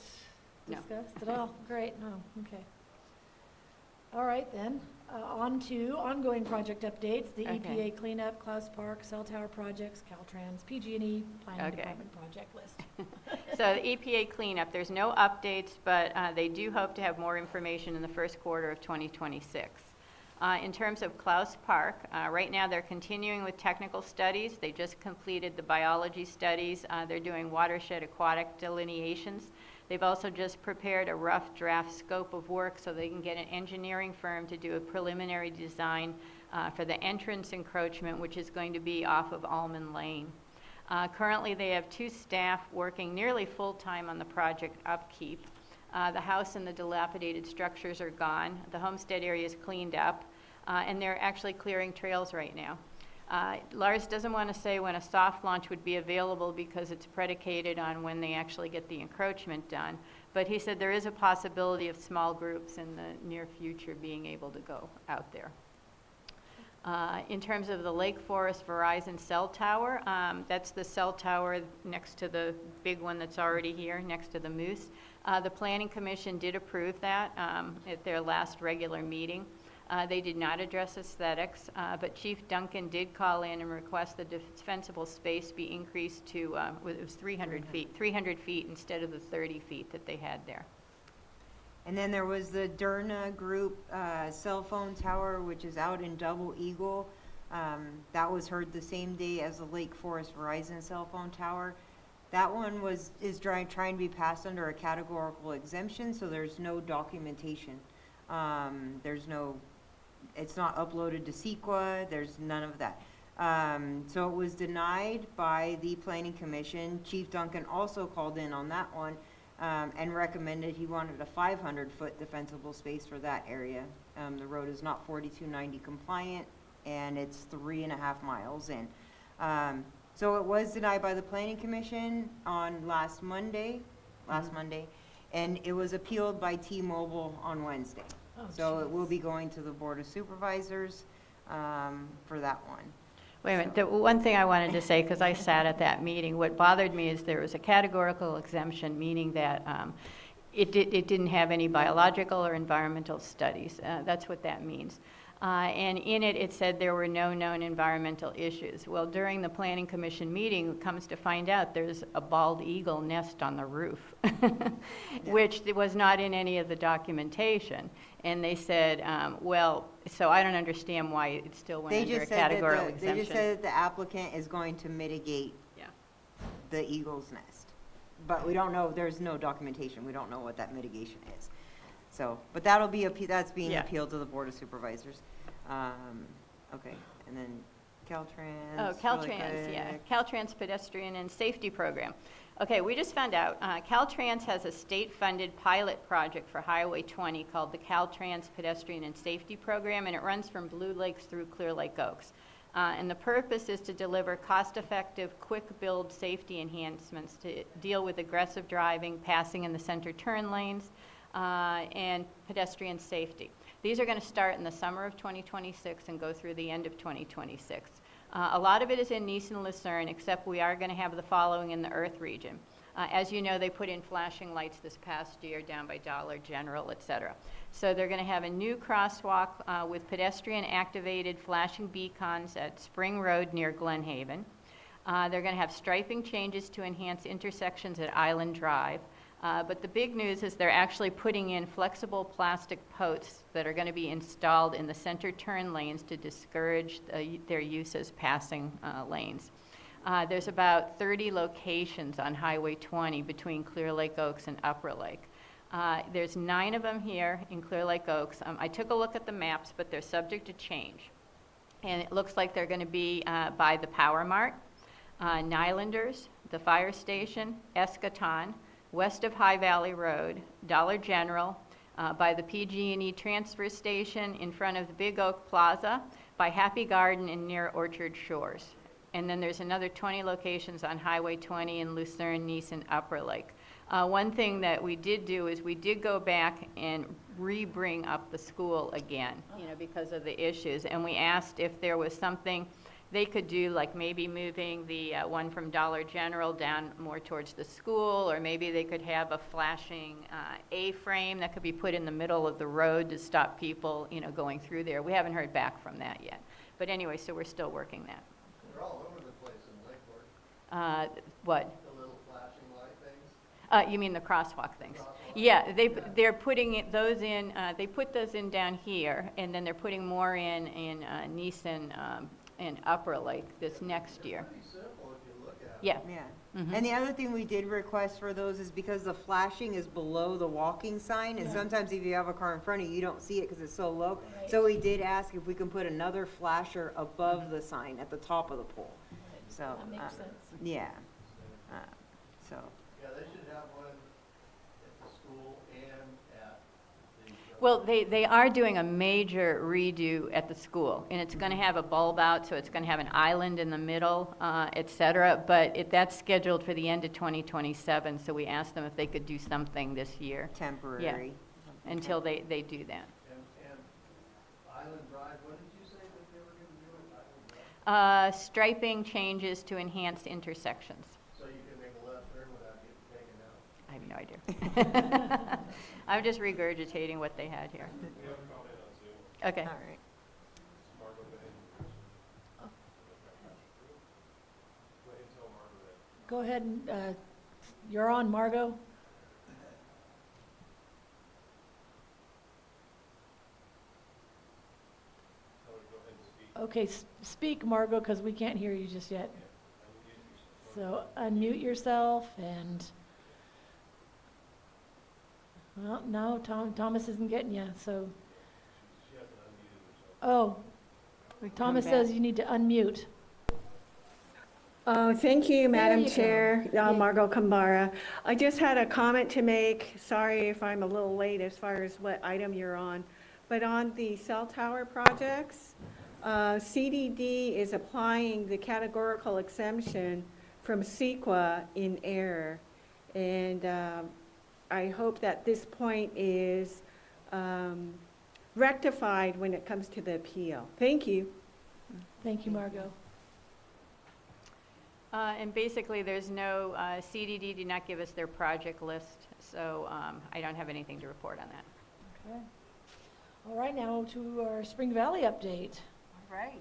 No. discussed at all? Great, no, okay. All right then, on to ongoing project updates, the Okay. EPA cleanup, Klaus Park, cell tower projects, Caltrans, PG&E, planning Okay. department project list. So the EPA cleanup, there's no updates, but they do hope to have more information in the first quarter of 2026. In terms of Klaus Park, right now they're continuing with technical studies. They just completed the biology studies. They're doing watershed aquatic delineations. They've also just prepared a rough draft scope of work so they can get an engineering firm to do a preliminary design for the entrance encroachment, which is going to be off of Almond Lane. Currently, they have 2 staff working nearly full-time on the project upkeep. The house and the dilapidated structures are gone. The homestead area is cleaned up, and they're actually clearing trails right now. Lars doesn't want to say when a soft launch would be available because it's predicated on when they actually get the encroachment done, but he said there is a possibility of small groups in the near future being able to go out there. In terms of the Lake Forest Verizon cell tower, that's the cell tower next to the big one that's already here, next to the Moose. The Planning Commission did approve that at their last regular meeting. They did not address aesthetics, but Chief Duncan did call in and request the defensible space be increased to, it was 300 feet instead of the 30 feet that they had there. And then there was the Derna Group cell phone tower, which is out in Double Eagle. That was heard the same day as the Lake Forest Verizon cell phone tower. That one is trying to be passed under a categorical exemption, so there's no documentation. It's not uploaded to CEQA, there's none of that. So it was denied by the Planning Commission. Chief Duncan also called in on that one and recommended he wanted a 500-foot defensible space for that area. The road is not 4290 compliant, and it's 3.5 miles in. So it was denied by the Planning Commission on last Monday, and it was appealed by T-Mobile on Wednesday. Oh, So it will jeez. be going to the Board of Supervisors for that one. Wait a minute, the one thing I wanted to say, because I sat at that meeting, what bothered me is there was a categorical exemption, meaning that it didn't have any biological or environmental studies. That's what that means. And in it, it said there were no known environmental issues. Well, during the Planning Commission meeting, it comes to find out there's a bald eagle nest on the roof, which was not in any of the documentation. And they said, well, so I don't understand why it still went They under a just said that categorical they exemption. just said that the applicant is going to mitigate Yeah. the eagle's nest. But we don't know, there's no documentation. We don't know what that mitigation is. So, but that'll be, that's being Yeah. appealed to the Board of Supervisors. Okay, and then Caltrans. Oh, Caltrans, yeah, Caltrans Pedestrian and Safety Program. Okay, we just found out, Caltrans has a state-funded pilot project for Highway 20 called the Caltrans Pedestrian and Safety Program, and it runs from Blue Lakes through Clear Lake Oaks. And the purpose is to deliver cost-effective, quick-build safety enhancements to deal with aggressive driving, passing in the center turn lanes, and pedestrian safety. These are going to start in the summer of 2026 and go through the end of 2026. A lot of it is in Nice and Lucerne, except we are going to have the following in the Earth region. As you know, they put in flashing lights this past year down by Dollar General, et cetera. So they're going to have a new crosswalk with pedestrian-activated flashing beacons at Spring Road near Glen Haven. They're going to have striping changes to enhance intersections at Island Drive. But the big news is they're actually putting in flexible plastic posts that are going to be installed in the center turn lanes to discourage their use as passing lanes. There's about 30 locations on Highway 20 between Clear Lake Oaks and Upper Lake. There's 9 of them here in Clear Lake Oaks. I took a look at the maps, but they're subject to change. And it looks like they're going to be by the Power Mart, Nylanders, the fire station, Eschaton, west of High Valley Road, Dollar General, by the PG&E transfer station, in front of the Big Oak Plaza, by Happy Garden and near Orchard Shores. And then there's another 20 locations on Highway 20 in Lucerne, Nice, and Upper Lake. One thing that we did do is we did go back and re-bring up the school again, because of the issues. And we asked if there was something they could do, like maybe moving the one from Dollar General down more towards the school, or maybe they could have a flashing A-frame that could be put in the middle of the road to stop people, going through there. We haven't heard back from that yet. But anyway, so we're still working that. They're all over the place in Lake Fork, What? the little flashing light things. You mean the crosswalk things? Crosswalk. Yeah, they're putting those in, they put those in down here, and then they're putting more in Nice and Upper Lake this next year. Pretty simple if you look at it. Yeah. Yeah. Mhm. And the other thing we did request for those is because the flashing is below the walking sign, and sometimes if you have a car in front of you, you don't see it because it's so low. Right. So we did ask if we can put another flasher above the sign at the top of the pole. So. That makes sense. Yeah. So. Yeah, they should have one at the school and at the. Well, they are doing a major redo at the school, and it's going to have a bulb out, so it's going to have an island in the middle, et cetera, but that's scheduled for the end of 2027, so we asked them if they could do something this year. Temporary. Until they do that. And Island Drive, what did you say that they were gonna do at Island Drive? Striping changes to enhance intersections. So you can make a left turn without getting taken out? I have no idea. I'm just regurgitating what they had here. Okay. All right. Go ahead and, you're on, Margot. Okay, speak, Margot, because we can't hear you just yet. So unmute yourself and, well, no, Thomas isn't getting you, so. Oh, Thomas says you need to unmute. Thank you, Madam you go. Chair, Yeah. Margot Kambara. I just had a comment to make. Sorry if I'm a little late as far as what item you're on. But on the cell tower projects, CDD is applying the categorical exemption from CEQA in error. And I hope that this point is rectified when it comes to the appeal. Thank you. Thank you, Margot. And basically, there's no, CDD did not give us their project list, so I don't have anything to report on that. Okay. All right, now to our Spring Valley update. All right.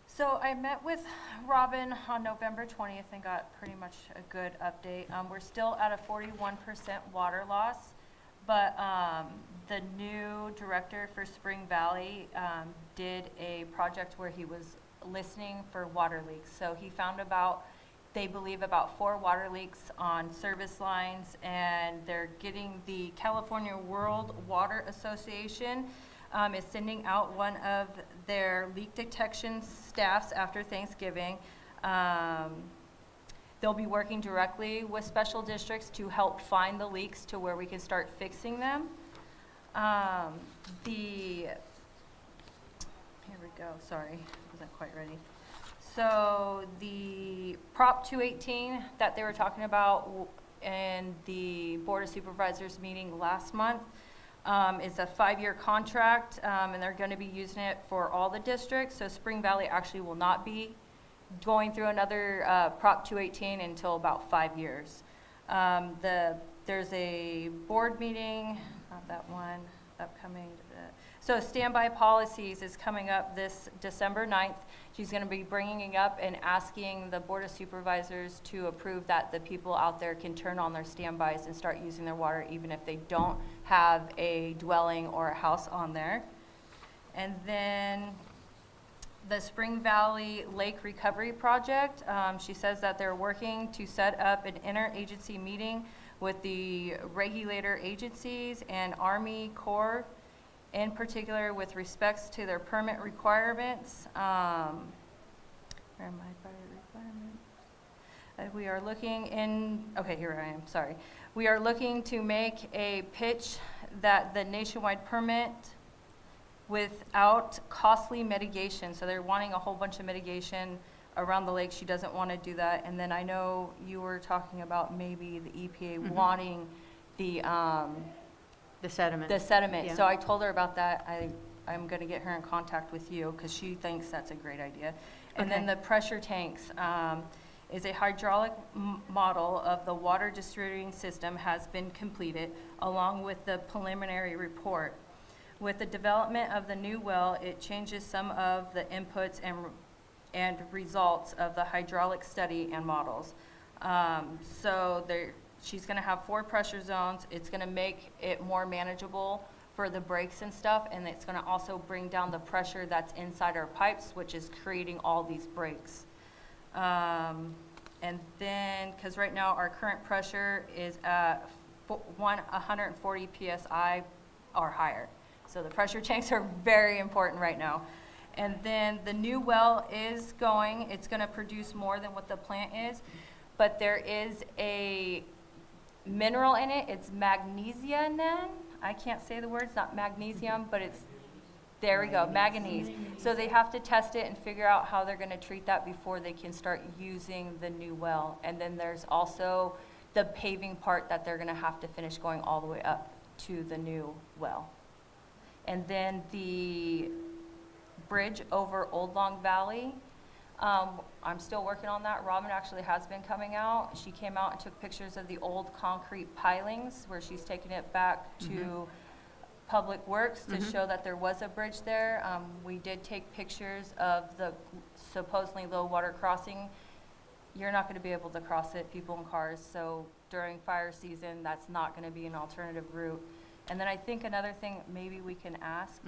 So I met with Robin on November 20th and got pretty much a good update. We're still at a 41% water loss, but the new director for Spring Valley did a project where he was listening for water leaks. So he found they believe about 4 water leaks on service lines, and they're getting the California World Water Association is sending out one of their leak detection staffs after Thanksgiving. They'll be working directly with special districts to help find the leaks to where we can start fixing them. Here we go, sorry, wasn't quite ready. So the Prop 218 that they were talking about in the Board of Supervisors meeting last month is a 5-year contract, and they're going to be using it for all the districts. So Spring Valley actually will not be going through another Prop 218 until about 5 years. There's a board meeting, not that one, upcoming. So standby policies is coming up this December 9th. She's going to be bringing it up and asking the Board of Supervisors to approve that the people out there can turn on their standbys and start using their water even if they don't have a dwelling or a house on there. And then the Spring Valley Lake Recovery Project, she says that they're working to set up an interagency meeting with the regulator agencies and Army Corps, in particular with respects to their permit requirements. Where am I by requirement? We are looking in, okay, here I am, sorry. We are looking to make a pitch that the nationwide permit without costly mitigation. So they're wanting a whole bunch of mitigation around the lake. She doesn't want to do that. And then I know you were talking about maybe the EPA wanting the sediment. The sediment. Yeah. So I told her about that. I'm going to get her in contact with you because she thinks that's a great idea. And then the pressure tanks is a hydraulic model of the water distributing system has been completed along with the preliminary report. With the development of the new well, it changes some of the inputs and results of the hydraulic study and models. She's going to have 4 pressure zones. It's going to make it more manageable for the breaks and stuff, and it's going to also bring down the pressure that's inside our pipes, which is creating all these breaks. And then, because right now our current pressure is at 140 psi or higher. So the pressure tanks are very important right now. And then the new well is going, it's going to produce more than what the plant is, but there is a mineral in it. It's magnesium. I can't say the words, not magnesium, but it's, there we go, manganese. So they have to test it and figure out how they're going to treat that before they can start using the new well. And then there's also the paving part that they're going to have to finish going all the way up to the new well. And then the bridge over Old Long Valley, I'm still working on that. Robin actually has been coming out. She came out and took pictures of the old concrete pilings where she's taking it back to Public Works to show that there was a bridge there. We did take pictures of the supposedly low water crossing. You're not going to be able to cross it, people in cars. So during fire season, that's not going to be an alternative route. And then I think another thing maybe we can ask,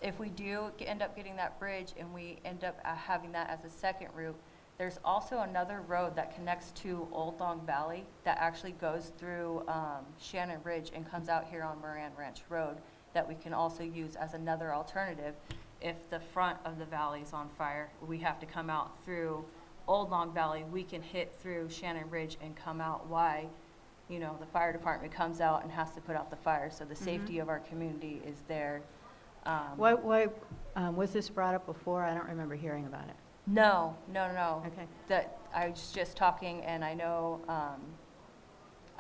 if we do end up getting that bridge and we end up having that as a second route, there's also another road that connects to Old Long Valley that actually goes through Shannon Ridge and comes out here on Moran Ranch Road that we can also use as another alternative. If the front of the valley is on fire, we have to come out through Old Long Valley. We can hit through Shannon Ridge and come out why, you know, the fire department comes out and has to put out the fire. So the safety of our community is there. Why, was this brought up before? I don't remember hearing about it. No. Okay. That I was just talking, and I know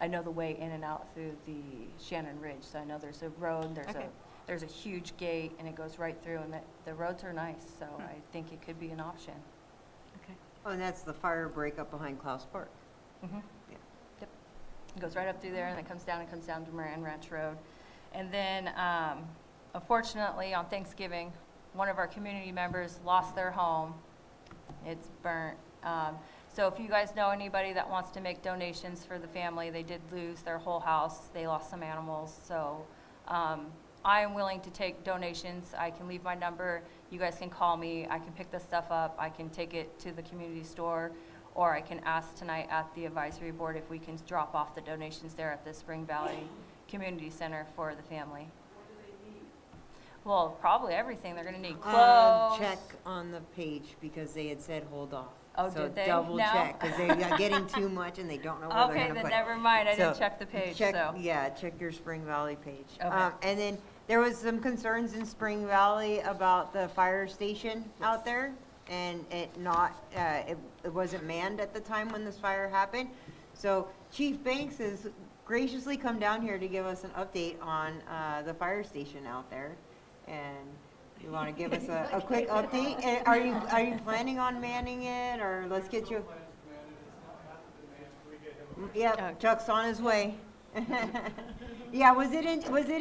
the way in and out through the Shannon Ridge. So I know there's a road, there's a huge gate, and it goes right through, and the roads are nice. So I think it could be an option. Okay. Oh, and that's the fire break up behind Klaus Park. Mm-hmm. Yeah. Yep. It goes right up through there, and it comes down to Moran Ranch Road. And then, unfortunately, on Thanksgiving, one of our community members lost their home. It's burnt. So if you guys know anybody that wants to make donations for the family, they did lose their whole house. They lost some animals. So I am willing to take donations. I can leave my number. You guys can call me. I can pick this stuff up. I can take it to the community store, or I can ask tonight at the advisory board if we can drop off the donations there at the Spring Valley Community Center for the family. Well, probably everything. They're going to need clothes. Check on the page because they had said hold off. Oh, so did they? double No? check because they're getting too much and they don't know where they're Okay, going to then put. never mind. I didn't So, check the page. Check, so. yeah, check your Spring Valley page. Okay. And then there was some concerns in Spring Valley about the fire station out there, and it wasn't manned at the time when this fire happened. So Chief Banks has graciously come down here to give us an update on the fire station out there, and you want to give us a quick update? And are you planning on manning it, or let's get you? Yep, Chuck's on his way. Yeah, was it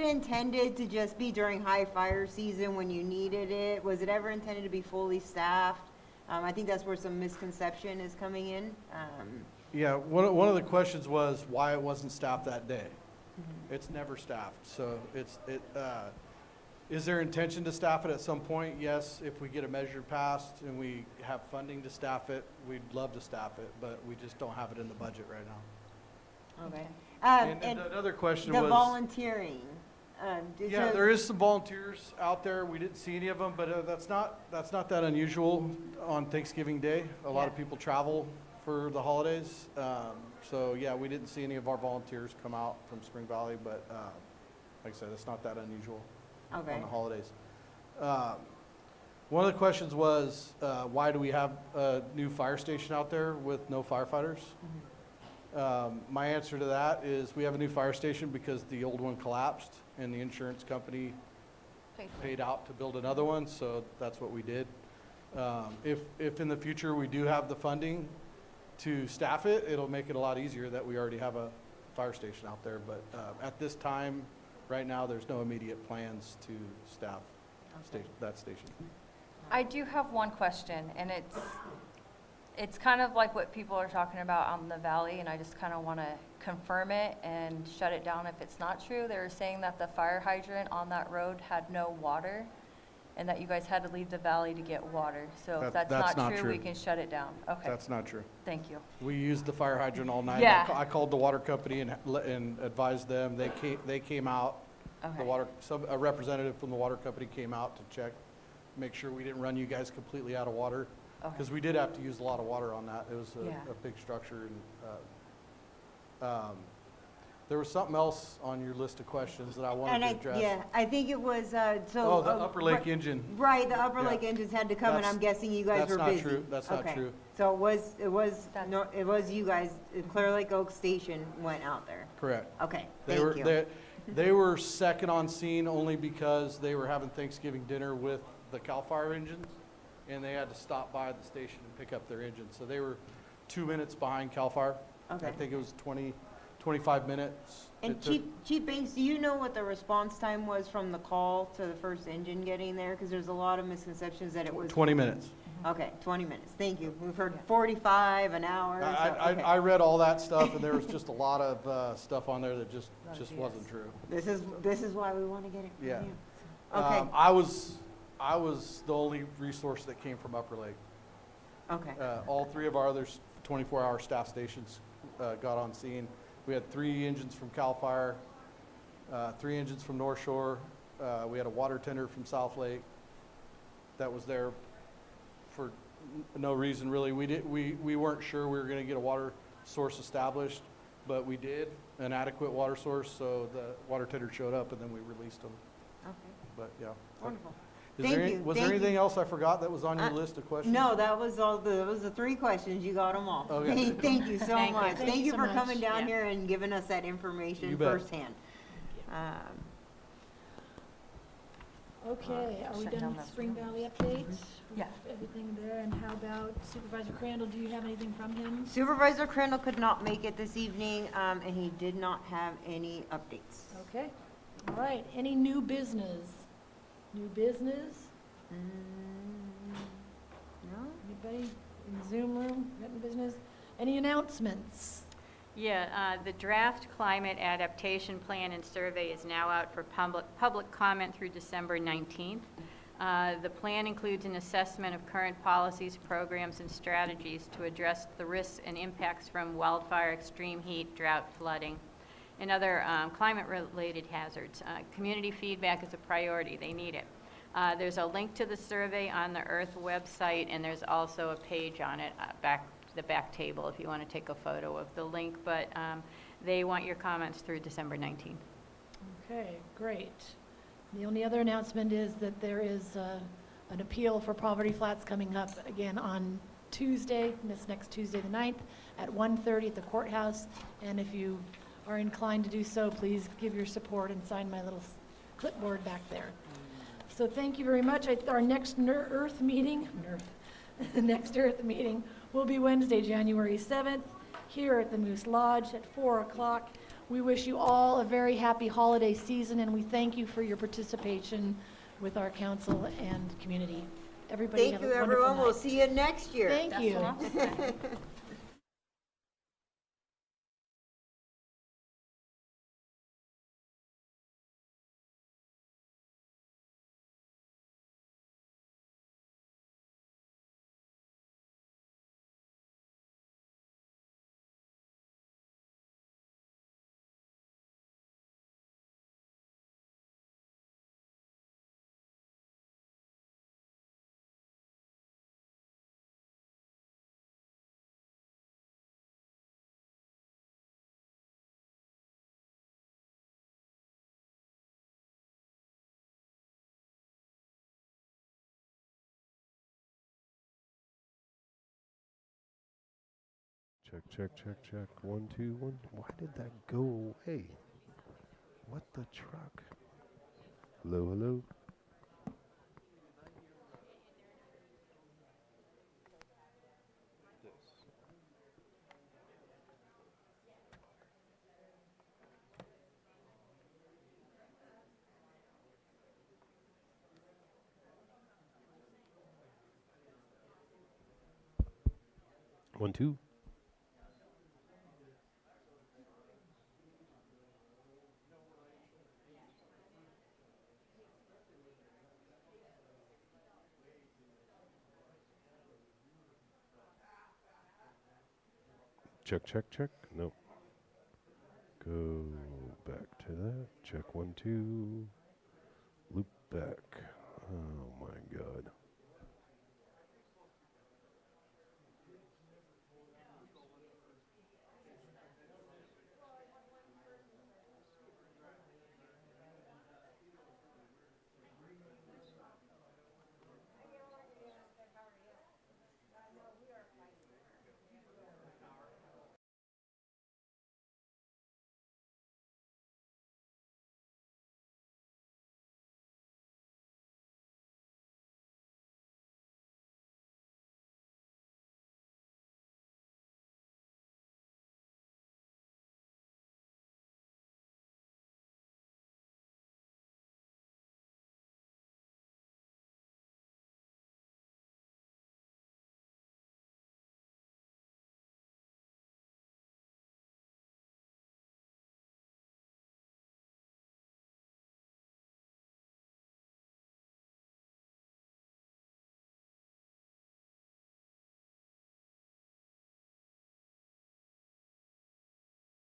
intended to just be during high fire season when you needed it? Was it ever intended to be fully staffed? I think that's where some misconception is coming in. Yeah, one of the questions was why it wasn't staffed that day. It's never staffed, so is there intention to staff it at some point? Yes, if we get a measure passed and we have funding to staff it, we'd love to staff it, but we just don't have it in the budget right now. Okay. And another question the was. volunteering. Yeah, there is some volunteers out there. We didn't see any of them, but that's not that unusual on Thanksgiving Day. A lot of people travel for the holidays. So yeah, we didn't see any of our volunteers come out from Spring Valley, but like I said, it's not that unusual on the holidays. One of the questions was, why do we have a new fire station out there with no firefighters? My answer to that is we have a new fire station because the old one collapsed and the insurance company paid out to build another one, so that's what we did. If in the future we do have the funding to staff it, it'll make it a lot easier that we already have a fire station out there, but at this time, right now, there's no immediate plans to staff that station. I do have one question, and it's kind of like what people are talking about on the valley, and I just kind of want to confirm it and shut it down if it's not true. They were saying that the fire hydrant on that road had no water, and that you guys had to leave the valley to get water. So if that's not true, we can shut it down. Okay. That's not true. Thank you. We used the fire hydrant all night. Yeah. I called the water company and advised them. They came out. Okay. A representative from the water company came out to check, make sure we didn't run you guys completely out of water. Okay. Because we did have to use a lot of water on that. It was Yeah. a big structure. And there was something else on your list of questions that I wanted to address. Yeah, I think it was, Oh, the Upper Lake engine. Right, the Upper Yeah. Lake engines had to come, and I'm guessing you guys were busy. That's not true. That's not Okay. true. So it was you guys, Clear Lake Oak Station went out there. Correct. Okay, They thank were you. they were second on scene only because they were having Thanksgiving dinner with the CAL FIRE engines, and they had to stop by the station and pick up their engine. So they were 2 minutes behind CAL FIRE. Okay. I think it was 25 minutes. And it took. Chief Banks, do you know what the response time was from the call to the first engine getting there? Because there's a lot of misconceptions that it was. 20 minutes. Okay, 20 minutes. Thank you. We've heard 45, an hour. Okay. I read all that stuff, and there was just a lot of stuff on there that just wasn't true. This is why we want to get it from Yeah. you. Okay. I was the only resource that came from Upper Lake. Okay. All three of our other 24-hour staff stations got on scene. We had 3 engines from CAL FIRE, 3 engines from North Shore. We had a water tender from South Lake that was there for no reason really. We weren't sure we were going to get a water source established, but we did, an adequate water source, so the water tender showed up and then we released them. Okay. But yeah. Wonderful. Was Thank there, you. was Thank there anything you. else I forgot that was on your list of questions? No, that was that was the 3 questions. You got them all. Okay. Thank you so Thank you. much. Thank Thank you you so for much. coming down Yeah. here and giving us that information You bet. firsthand. Okay, are we Shut done down with the- Spring Valley updates? Yeah. Everything there, and how about Supervisor Crandall, do you have anything from him? Supervisor Crandall could not make it this evening, and he did not have any updates. Okay, all right, any new business? New business? No? Anybody in the Zoom room, got any business? Any announcements? Yeah, the draft climate adaptation plan and survey is now out for public comment through December 19th. The plan includes an assessment of current policies, programs, and strategies to address the risks and impacts from wildfire, extreme heat, drought, flooding, and other climate-related hazards. Community feedback is a priority. They need it. There's a link to the survey on the E.R.T.H website, and there's also a page on it the back table if you want to take a photo of the link, but they want your comments through December 19th. Okay, great. The only other announcement is that there is an appeal for Poverty Flats coming up again on Tuesday, this next Tuesday the 9th, at 1:30 at the courthouse. And if you are inclined to do so, please give your support and sign my little clipboard back there. So thank you very much. Our next Earth meeting, the next Earth meeting will be Wednesday, January 7th, here at the Moose Lodge at 4 o'clock. We wish you all a very happy holiday season, and we thank you for your participation with our council and community. Everybody Thank have you, a wonderful everyone. We'll night. see you next year. Thank you. Check, check, check, check. 1, 2, 1. Why did that go away? What the truck? Hello, hello. One, two. Check, check, check. No. Go back to that. Check 1, 2. Loop back. Oh my God.